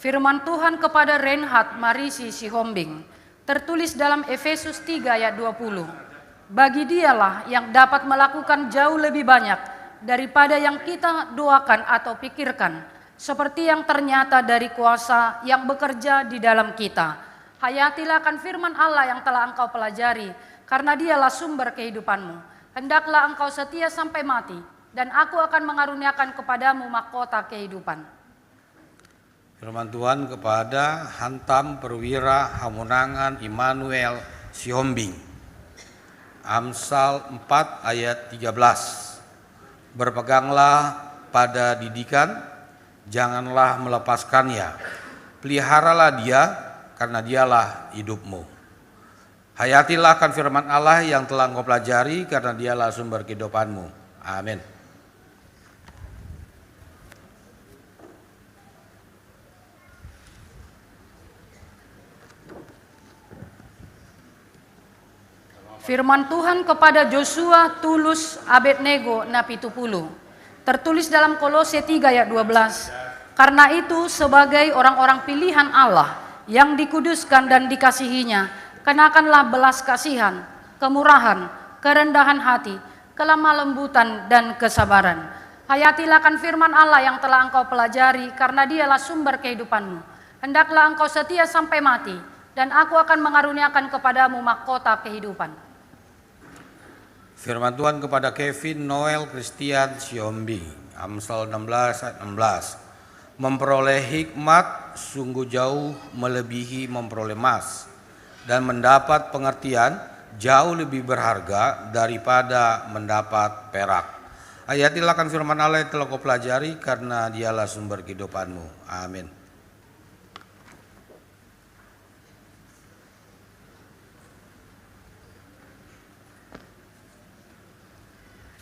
Firman Tuhan kepada Reinhard Marisi Sihombing, tertulis dalam Efesus 3 ayat 20. Bagi Dialah yang dapat melakukan jauh lebih banyak daripada yang kita doakan atau pikirkan, seperti yang ternyata dari kuasa yang bekerja di dalam kita. Hayatilah akan firman Allah yang telah engkau pelajari, karena Dialah sumber kehidupanmu. Hendaklah engkau setia sampai mati, dan aku akan mengaruniakan kepadamu mahkota kehidupan. Firman Tuhan kepada Hantam Perwira Hamunangan Immanuel Sihombing, Amsal 4 ayat 13. Berpeganglah pada didikan, janganlah melepaskannya. Peliharalah dia, karena Dialah hidupmu. Hayatilah akan firman Allah yang telah engkau pelajari, karena Dialah sumber kehidupanmu. Amin. Firman Tuhan kepada Joshua Tulus Abednego Napitupulu, tertulis dalam Kolose 3 ayat 12. Karena itu sebagai orang-orang pilihan Allah yang dikuduskan dan dikasihinya, kenakanlah belas kasihan, kemurahan, kerendahan hati, kelemah lembutan, dan kesabaran. Hayatilah akan firman Allah yang telah engkau pelajari, karena Dialah sumber kehidupanmu. Hendaklah engkau setia sampai mati, dan aku akan mengaruniakan kepadamu mahkota kehidupan. Firman Tuhan kepada Kevin Noel Christian Sihombing, Amsal 16 ayat 16. Memperoleh hikmat sungguh jauh melebihi memperoleh emas, dan mendapat pengertian jauh lebih berharga daripada mendapat perak. Hayatilah akan firman Allah yang telah kau pelajari, karena Dialah sumber kehidupanmu. Amin.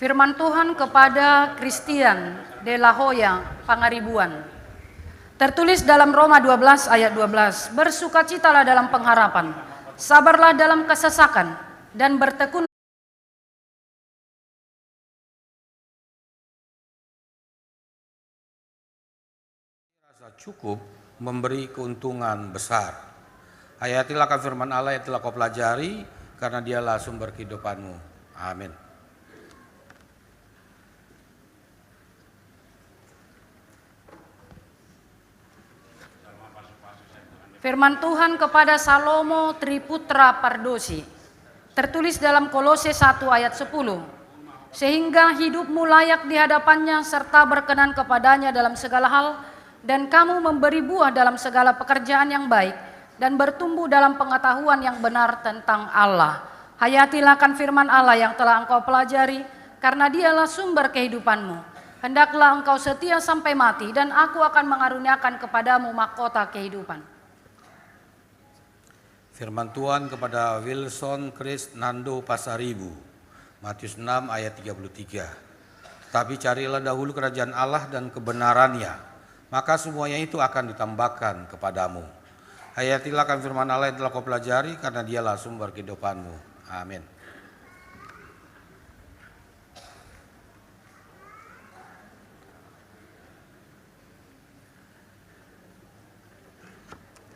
Firman Tuhan kepada Christian de la Hoya Pangaribuan, tertulis dalam Roma 12 ayat 12. Bersukacitalah dalam pengharapan, sabarlah dalam kesesakan, dan bertekun. Rasa cukup memberi keuntungan besar. Hayatilah akan firman Allah yang telah kau pelajari, karena Dialah sumber kehidupanmu. Amin. Firman Tuhan kepada Salomo Triputra Pardosi, tertulis dalam Kolose 1 ayat 10. Sehingga hidupmu layak di hadapannya, serta berkenan kepadanya dalam segala hal, dan kamu memberi buah dalam segala pekerjaan yang baik, dan bertumbuh dalam pengetahuan yang benar tentang Allah. Hayatilah akan firman Allah yang telah engkau pelajari, karena Dialah sumber kehidupanmu. Hendaklah engkau setia sampai mati, dan aku akan mengaruniakan kepadamu mahkota kehidupan. Firman Tuhan kepada Wilson Chris Nando Pasaribu, Matius 6 ayat 33. Tapi carilah dahulu kerajaan Allah dan kebenarannya, maka semuanya itu akan ditambahkan kepadamu. Hayatilah akan firman Allah yang telah kau pelajari, karena dialah sumber kehidupanmu. Amin.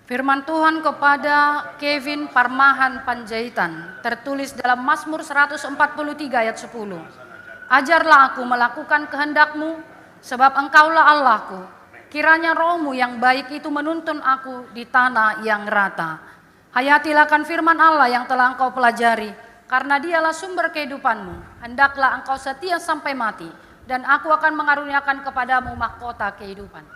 Firman Tuhan kepada Kevin Parmahan Panjaitan, tertulis dalam Mazmur 143 ayat 10. Ajarlah aku melakukan kehendak-Mu, sebab Engkaulah Allahku. Kiranya roh-Mu yang baik itu menuntun aku di tanah yang rata. Hayatilah akan firman Allah yang telah engkau pelajari, karena dialah sumber kehidupan-Mu. Hendaklah engkau setia sampai mati, dan aku akan mengaruniakan kepadamu mahkota kehidupan.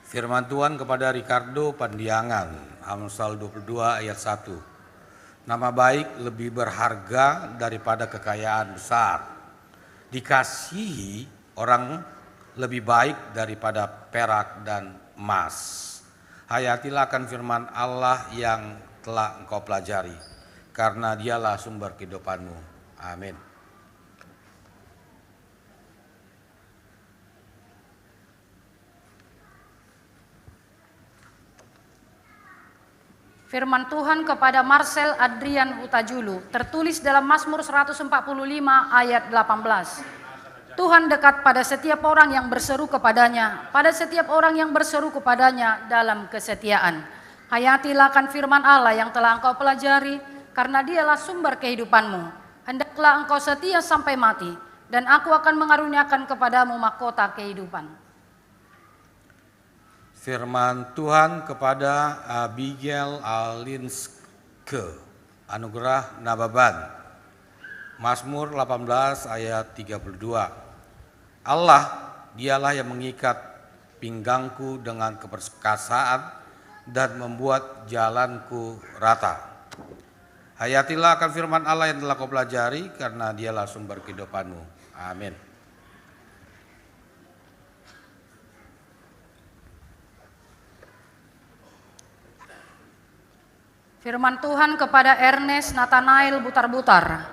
Firman Tuhan kepada Ricardo Pandiangan, Amsal 22 ayat 1. Nama baik lebih berharga daripada kekayaan besar. Dikasihi orang lebih baik daripada perak dan emas. Hayatilah akan firman Allah yang telah engkau pelajari, karena dialah sumber kehidupanmu. Amin. Firman Tuhan kepada Marcel Adrian Hutajulu, tertulis dalam Mazmur 145 ayat 18. Tuhan dekat pada setiap orang yang berseru kepadanya, pada setiap orang yang berseru kepadanya dalam kesetiaan. Hayatilah akan firman Allah yang telah engkau pelajari, karena dialah sumber kehidupanmu. Hendaklah engkau setia sampai mati, dan aku akan mengaruniakan kepadamu mahkota kehidupan. Firman Tuhan kepada Abigail Alinske, Anugerah Nababan, Mazmur 18 ayat 32. Allah, dialah yang mengikat pinggangku dengan keperkasaan dan membuat jalanku rata. Hayatilah akan firman Allah yang telah kau pelajari, karena dialah sumber kehidupanmu. Amin. Firman Tuhan kepada Ernest Nathanael Butar-Butar,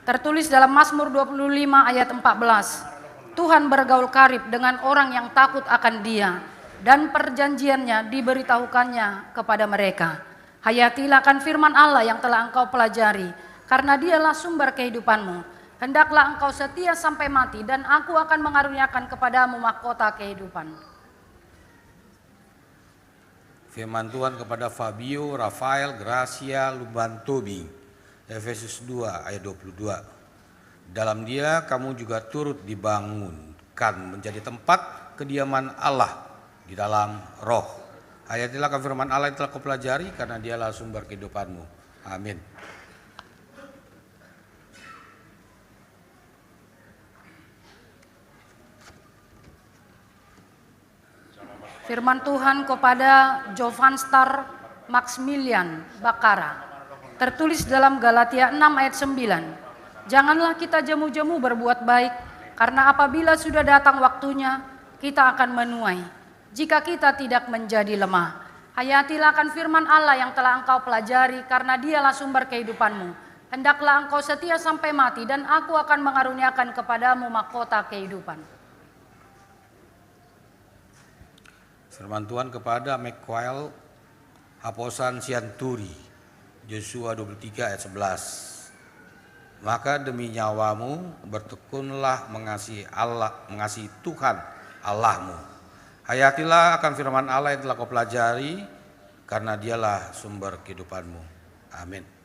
tertulis dalam Mazmur 25 ayat 14. Tuhan bergaul karib dengan orang yang takut akan Dia, dan perjanjiannya diberitahukannya kepada mereka. Hayatilah akan firman Allah yang telah engkau pelajari, karena dialah sumber kehidupanmu. Hendaklah engkau setia sampai mati, dan aku akan mengaruniakan kepadamu mahkota kehidupan. Firman Tuhan kepada Fabio Rafael Gracia Lubantobi, Efesus 2 ayat 22. Dalam Dia kamu juga turut dibangunkan menjadi tempat kediaman Allah di dalam roh. Hayatilah akan firman Allah yang telah kau pelajari, karena dialah sumber kehidupanmu. Amin. Firman Tuhan kepada Jovan Star Maximilian Bakara, tertulis dalam Galatia 6 ayat 9. Janganlah kita jemu-jemu berbuat baik, karena apabila sudah datang waktunya, kita akan menuai, jika kita tidak menjadi lemah. Hayatilah akan firman Allah yang telah engkau pelajari, karena dialah sumber kehidupanmu. Hendaklah engkau setia sampai mati, dan aku akan mengaruniakan kepadamu mahkota kehidupan. Firman Tuhan kepada Mikael Haposan Sianturi, Yosua 23 ayat 11. Maka demi nyawamu bertekunlah mengasihi Allah, mengasihi Tuhan Allahmu. Hayatilah akan firman Allah yang telah kau pelajari, karena dialah sumber kehidupanmu. Amin.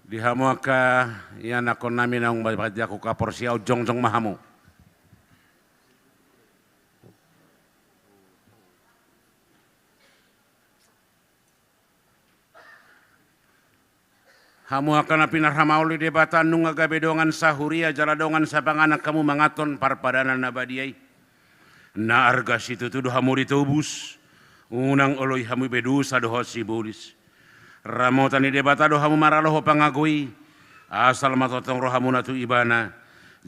Dihamuaka yang nakon namin ang bajaku kaporsiaw jongjong mahamu. Hamu akan apinar hamauli debatan nunga gabedongan sahuria jaladongan sabanganak kamu mangaton parpadanan nabadiai. Na arga situ tuduh hamu ditubus. Unang oloy hamu bedusa doho sibulis. Ramotan di debata doh hamu maraloho pangagui. Asal matotong rohamu natu ibana.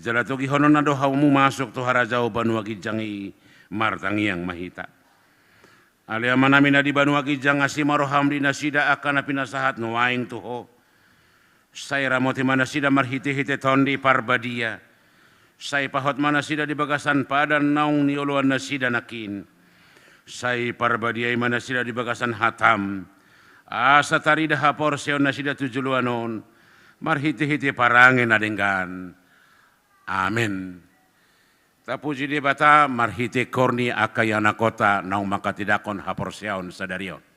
Jalatogi honon na doh hamu masuk tuh harajau banua gijangi martangiang mahita. Alia manamina di banua gijang asima roham di nasida akan apinasahat nuaing tuho. Saya ramoti mana sida marhiti-hiti tondi parbadia. Saya pahot mana sida di bagasan padan naung ni uluan nasida nakin. Saya parbadia mana sida di bagasan hatam. Asa tarida hapor seon nasida tujuluanon. Marhiti-hiti parangin adenggan. Amin. Tapuji di bata marhiti korni akayana kota naung maka tidakon hapor seon sadarion.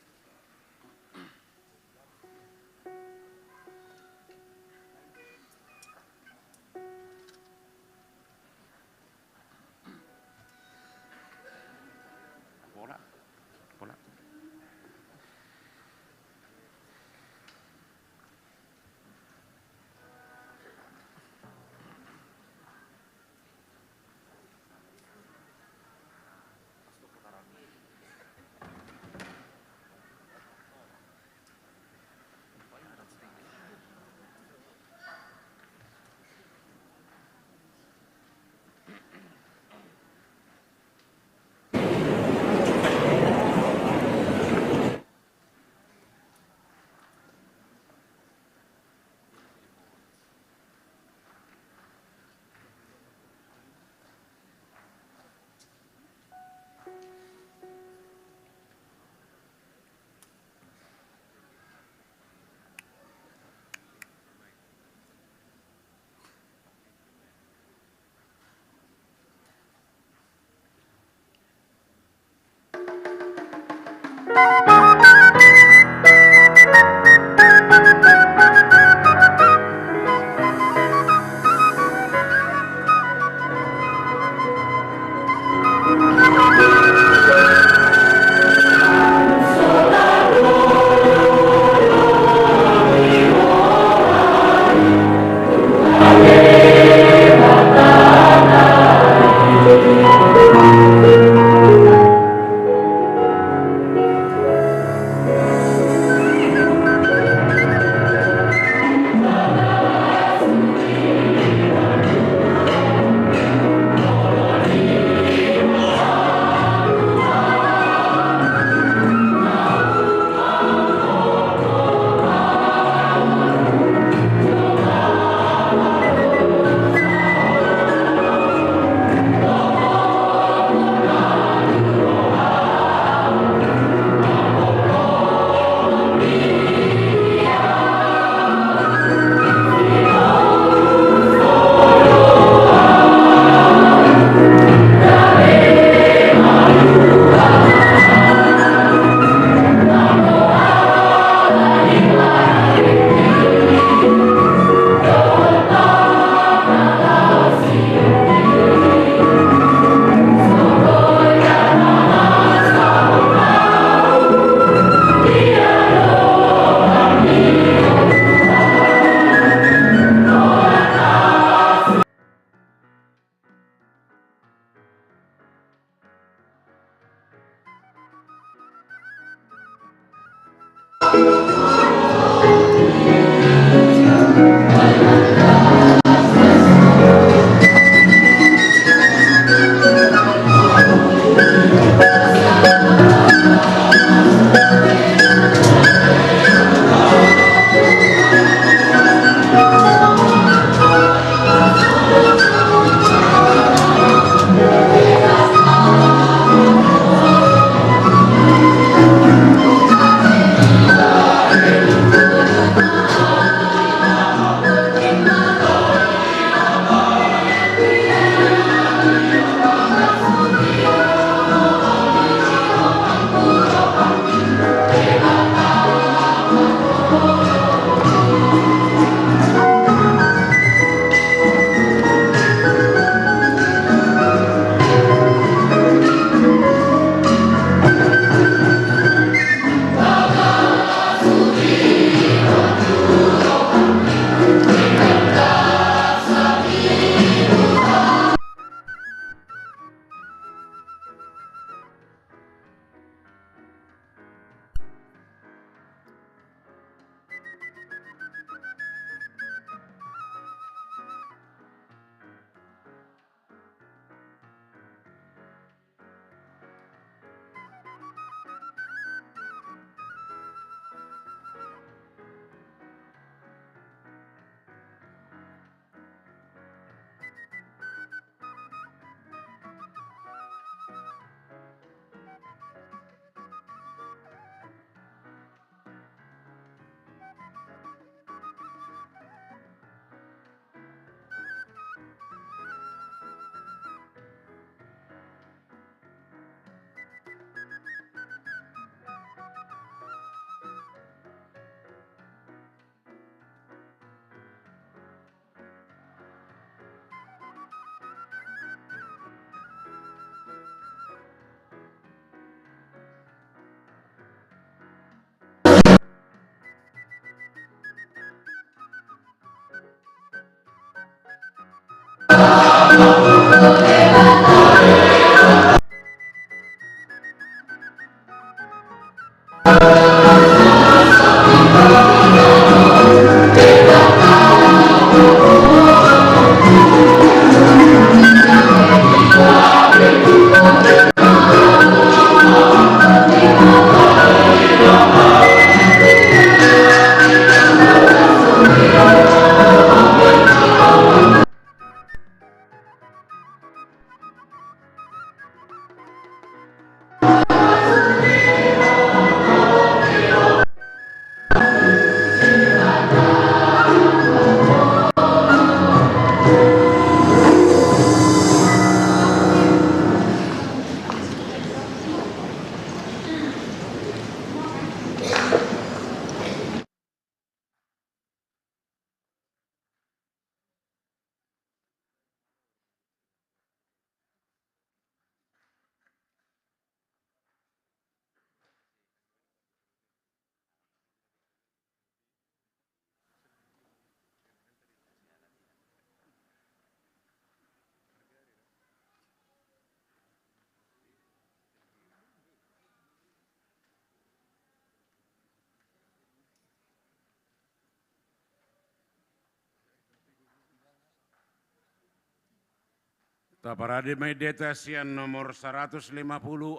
Taparade meditasian nomor 150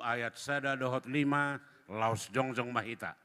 ayat 1 dohot 5 Laos Jongjong Mahita.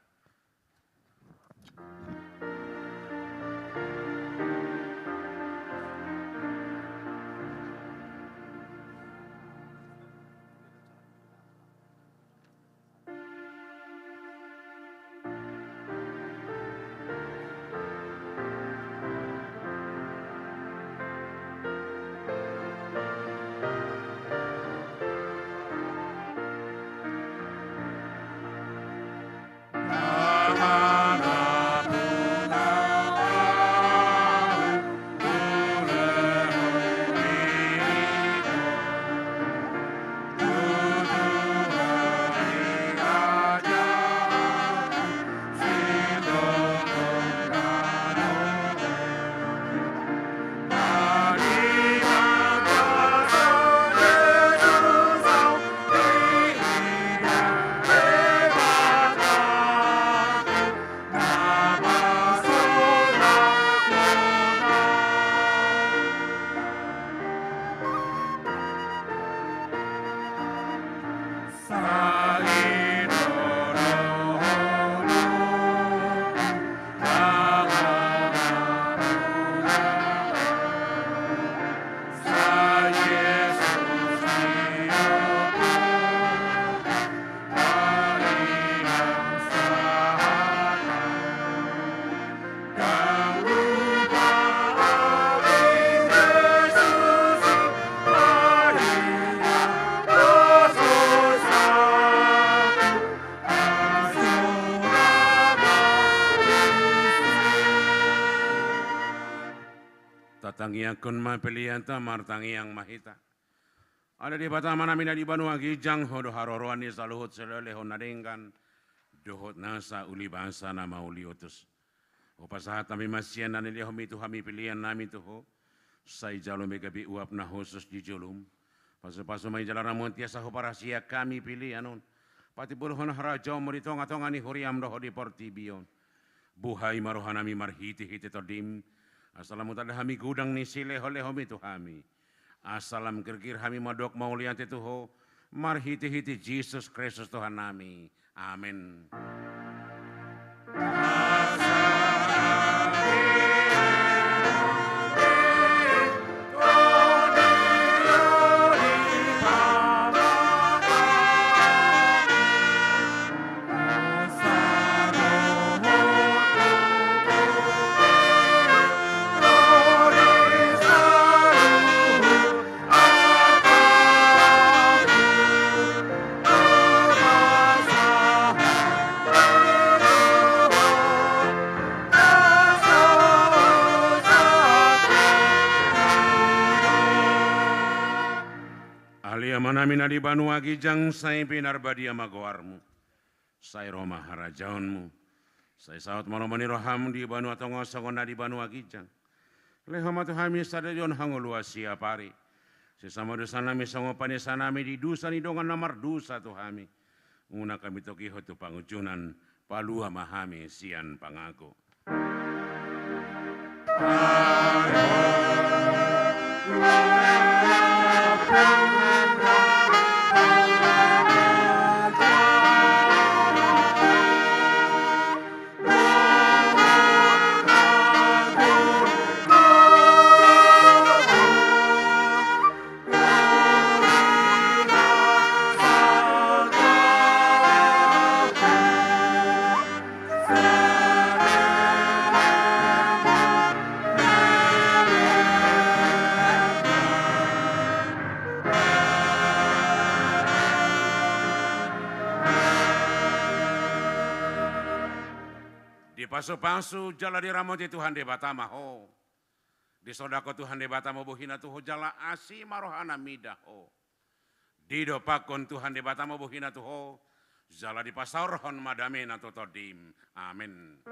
Tatangiakun mapilianta martangiang mahita. Ada di Batam namina di Banua Gijang hodo haroroan di saluhut selele honadengkan dohot nasa uli bangsa nama uli utus. Upasahat kami masian dan dia homi tu kami pilihan nami tu ho. Sai jalo megabi uap na khusus di julum. Pasu-pasu mai jalan ramuan tiasa ho parasia kami pilih anon. Pati burhon harajo meritonga-tonga ni huriam doho di portibion. Buhai marohanami marhiti-hiti todim. Assalamu tada hami gudang ni sile hole homi tu hami. Assalam kirkir hami madok maulian tuho. Marhiti-hiti Jesus Kristus Tuhan nami. Amin. Manami di Banua Gijang saya pinar badia magoarmu. Saya Roma harajaunmu. Saya saut maromani roham di Banua Tongo Songona di Banua Gijang. Lehoma tu hami stadion hangolua siapari. Sesama dosa nami songo panesa nami di dusa ni dongan namar dusa tu hami. Una kami toki hotu pangucunan palua mahami sian pangako. Pasu-pasu jala di ramoti Tuhan de Batama ho. Di sodako Tuhan de Batama buhina tuho jala asi marohana midah ho. Di dopakon Tuhan de Batama buhina tuho. Jala di pasaurohon madamen atau todim. Amin.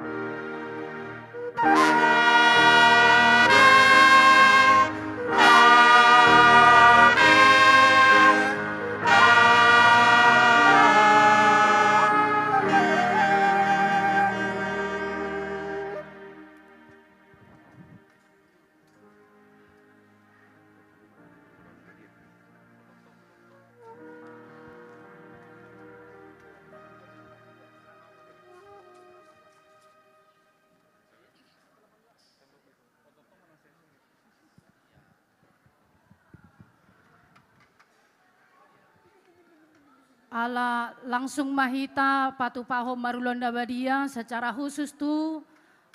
ala langsung mahita patu paho marulonda badia secara khusus tu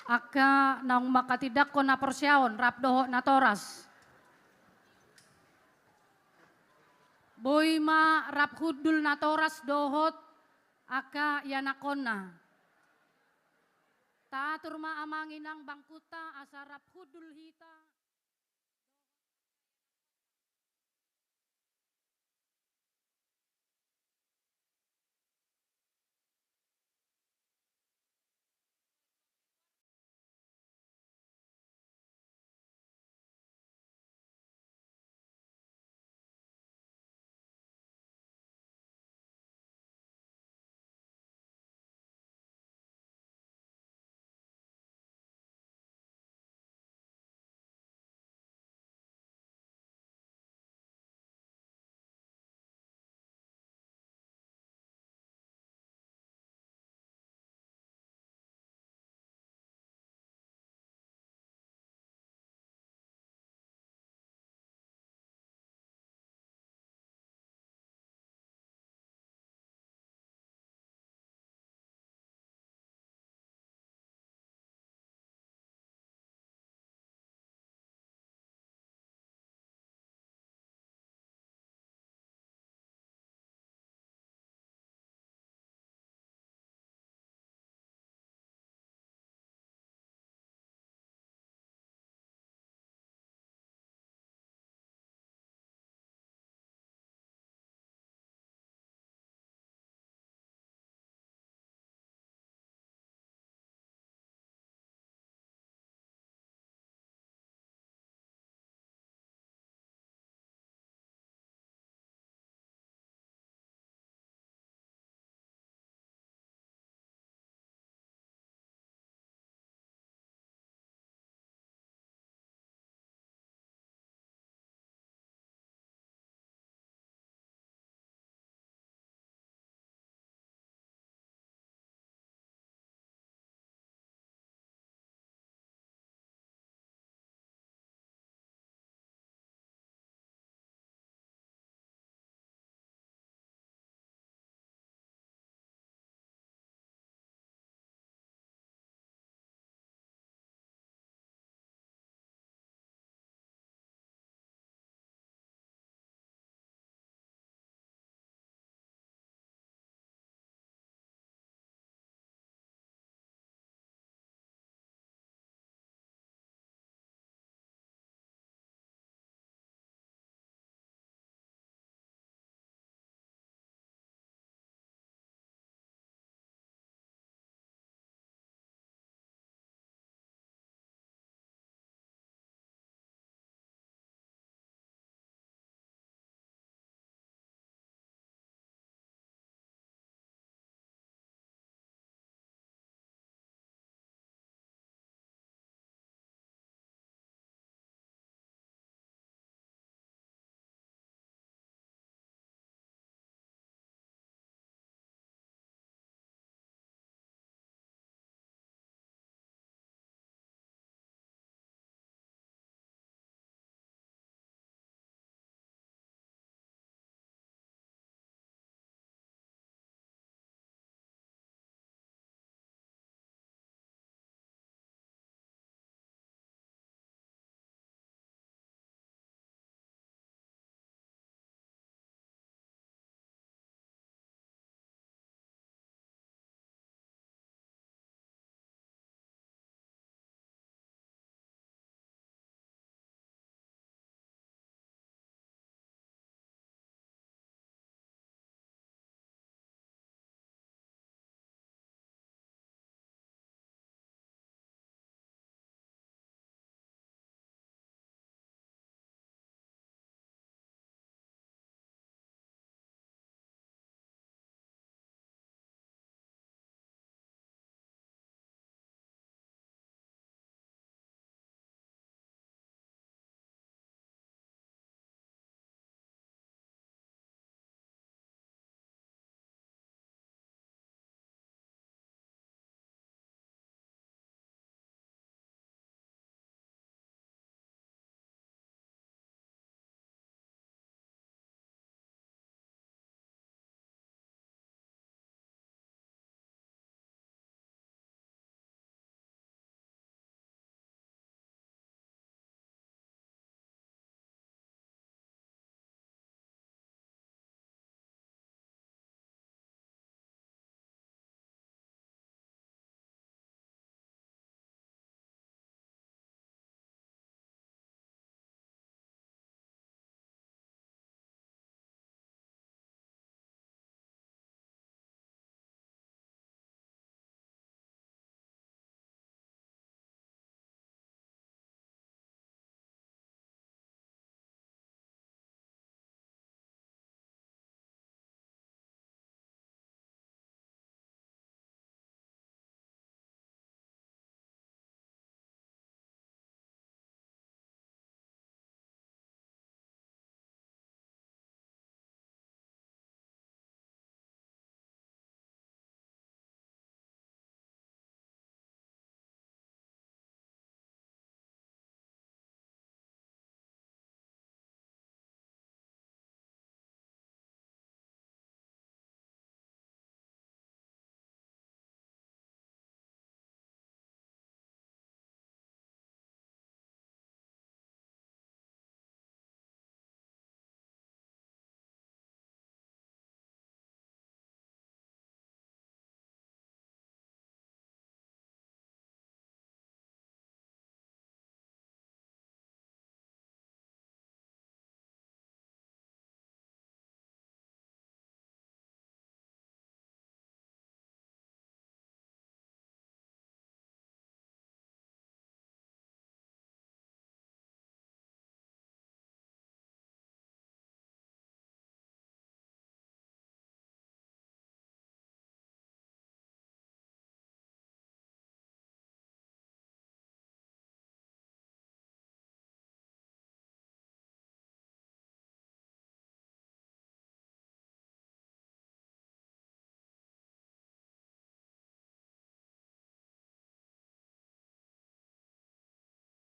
aka naung makatidak ko na persyaon rap doho na toras. Boy ma rap hudul na toras dohot aka yanakona. Taatur ma amangin ang bangkuta asa rap hudul hita.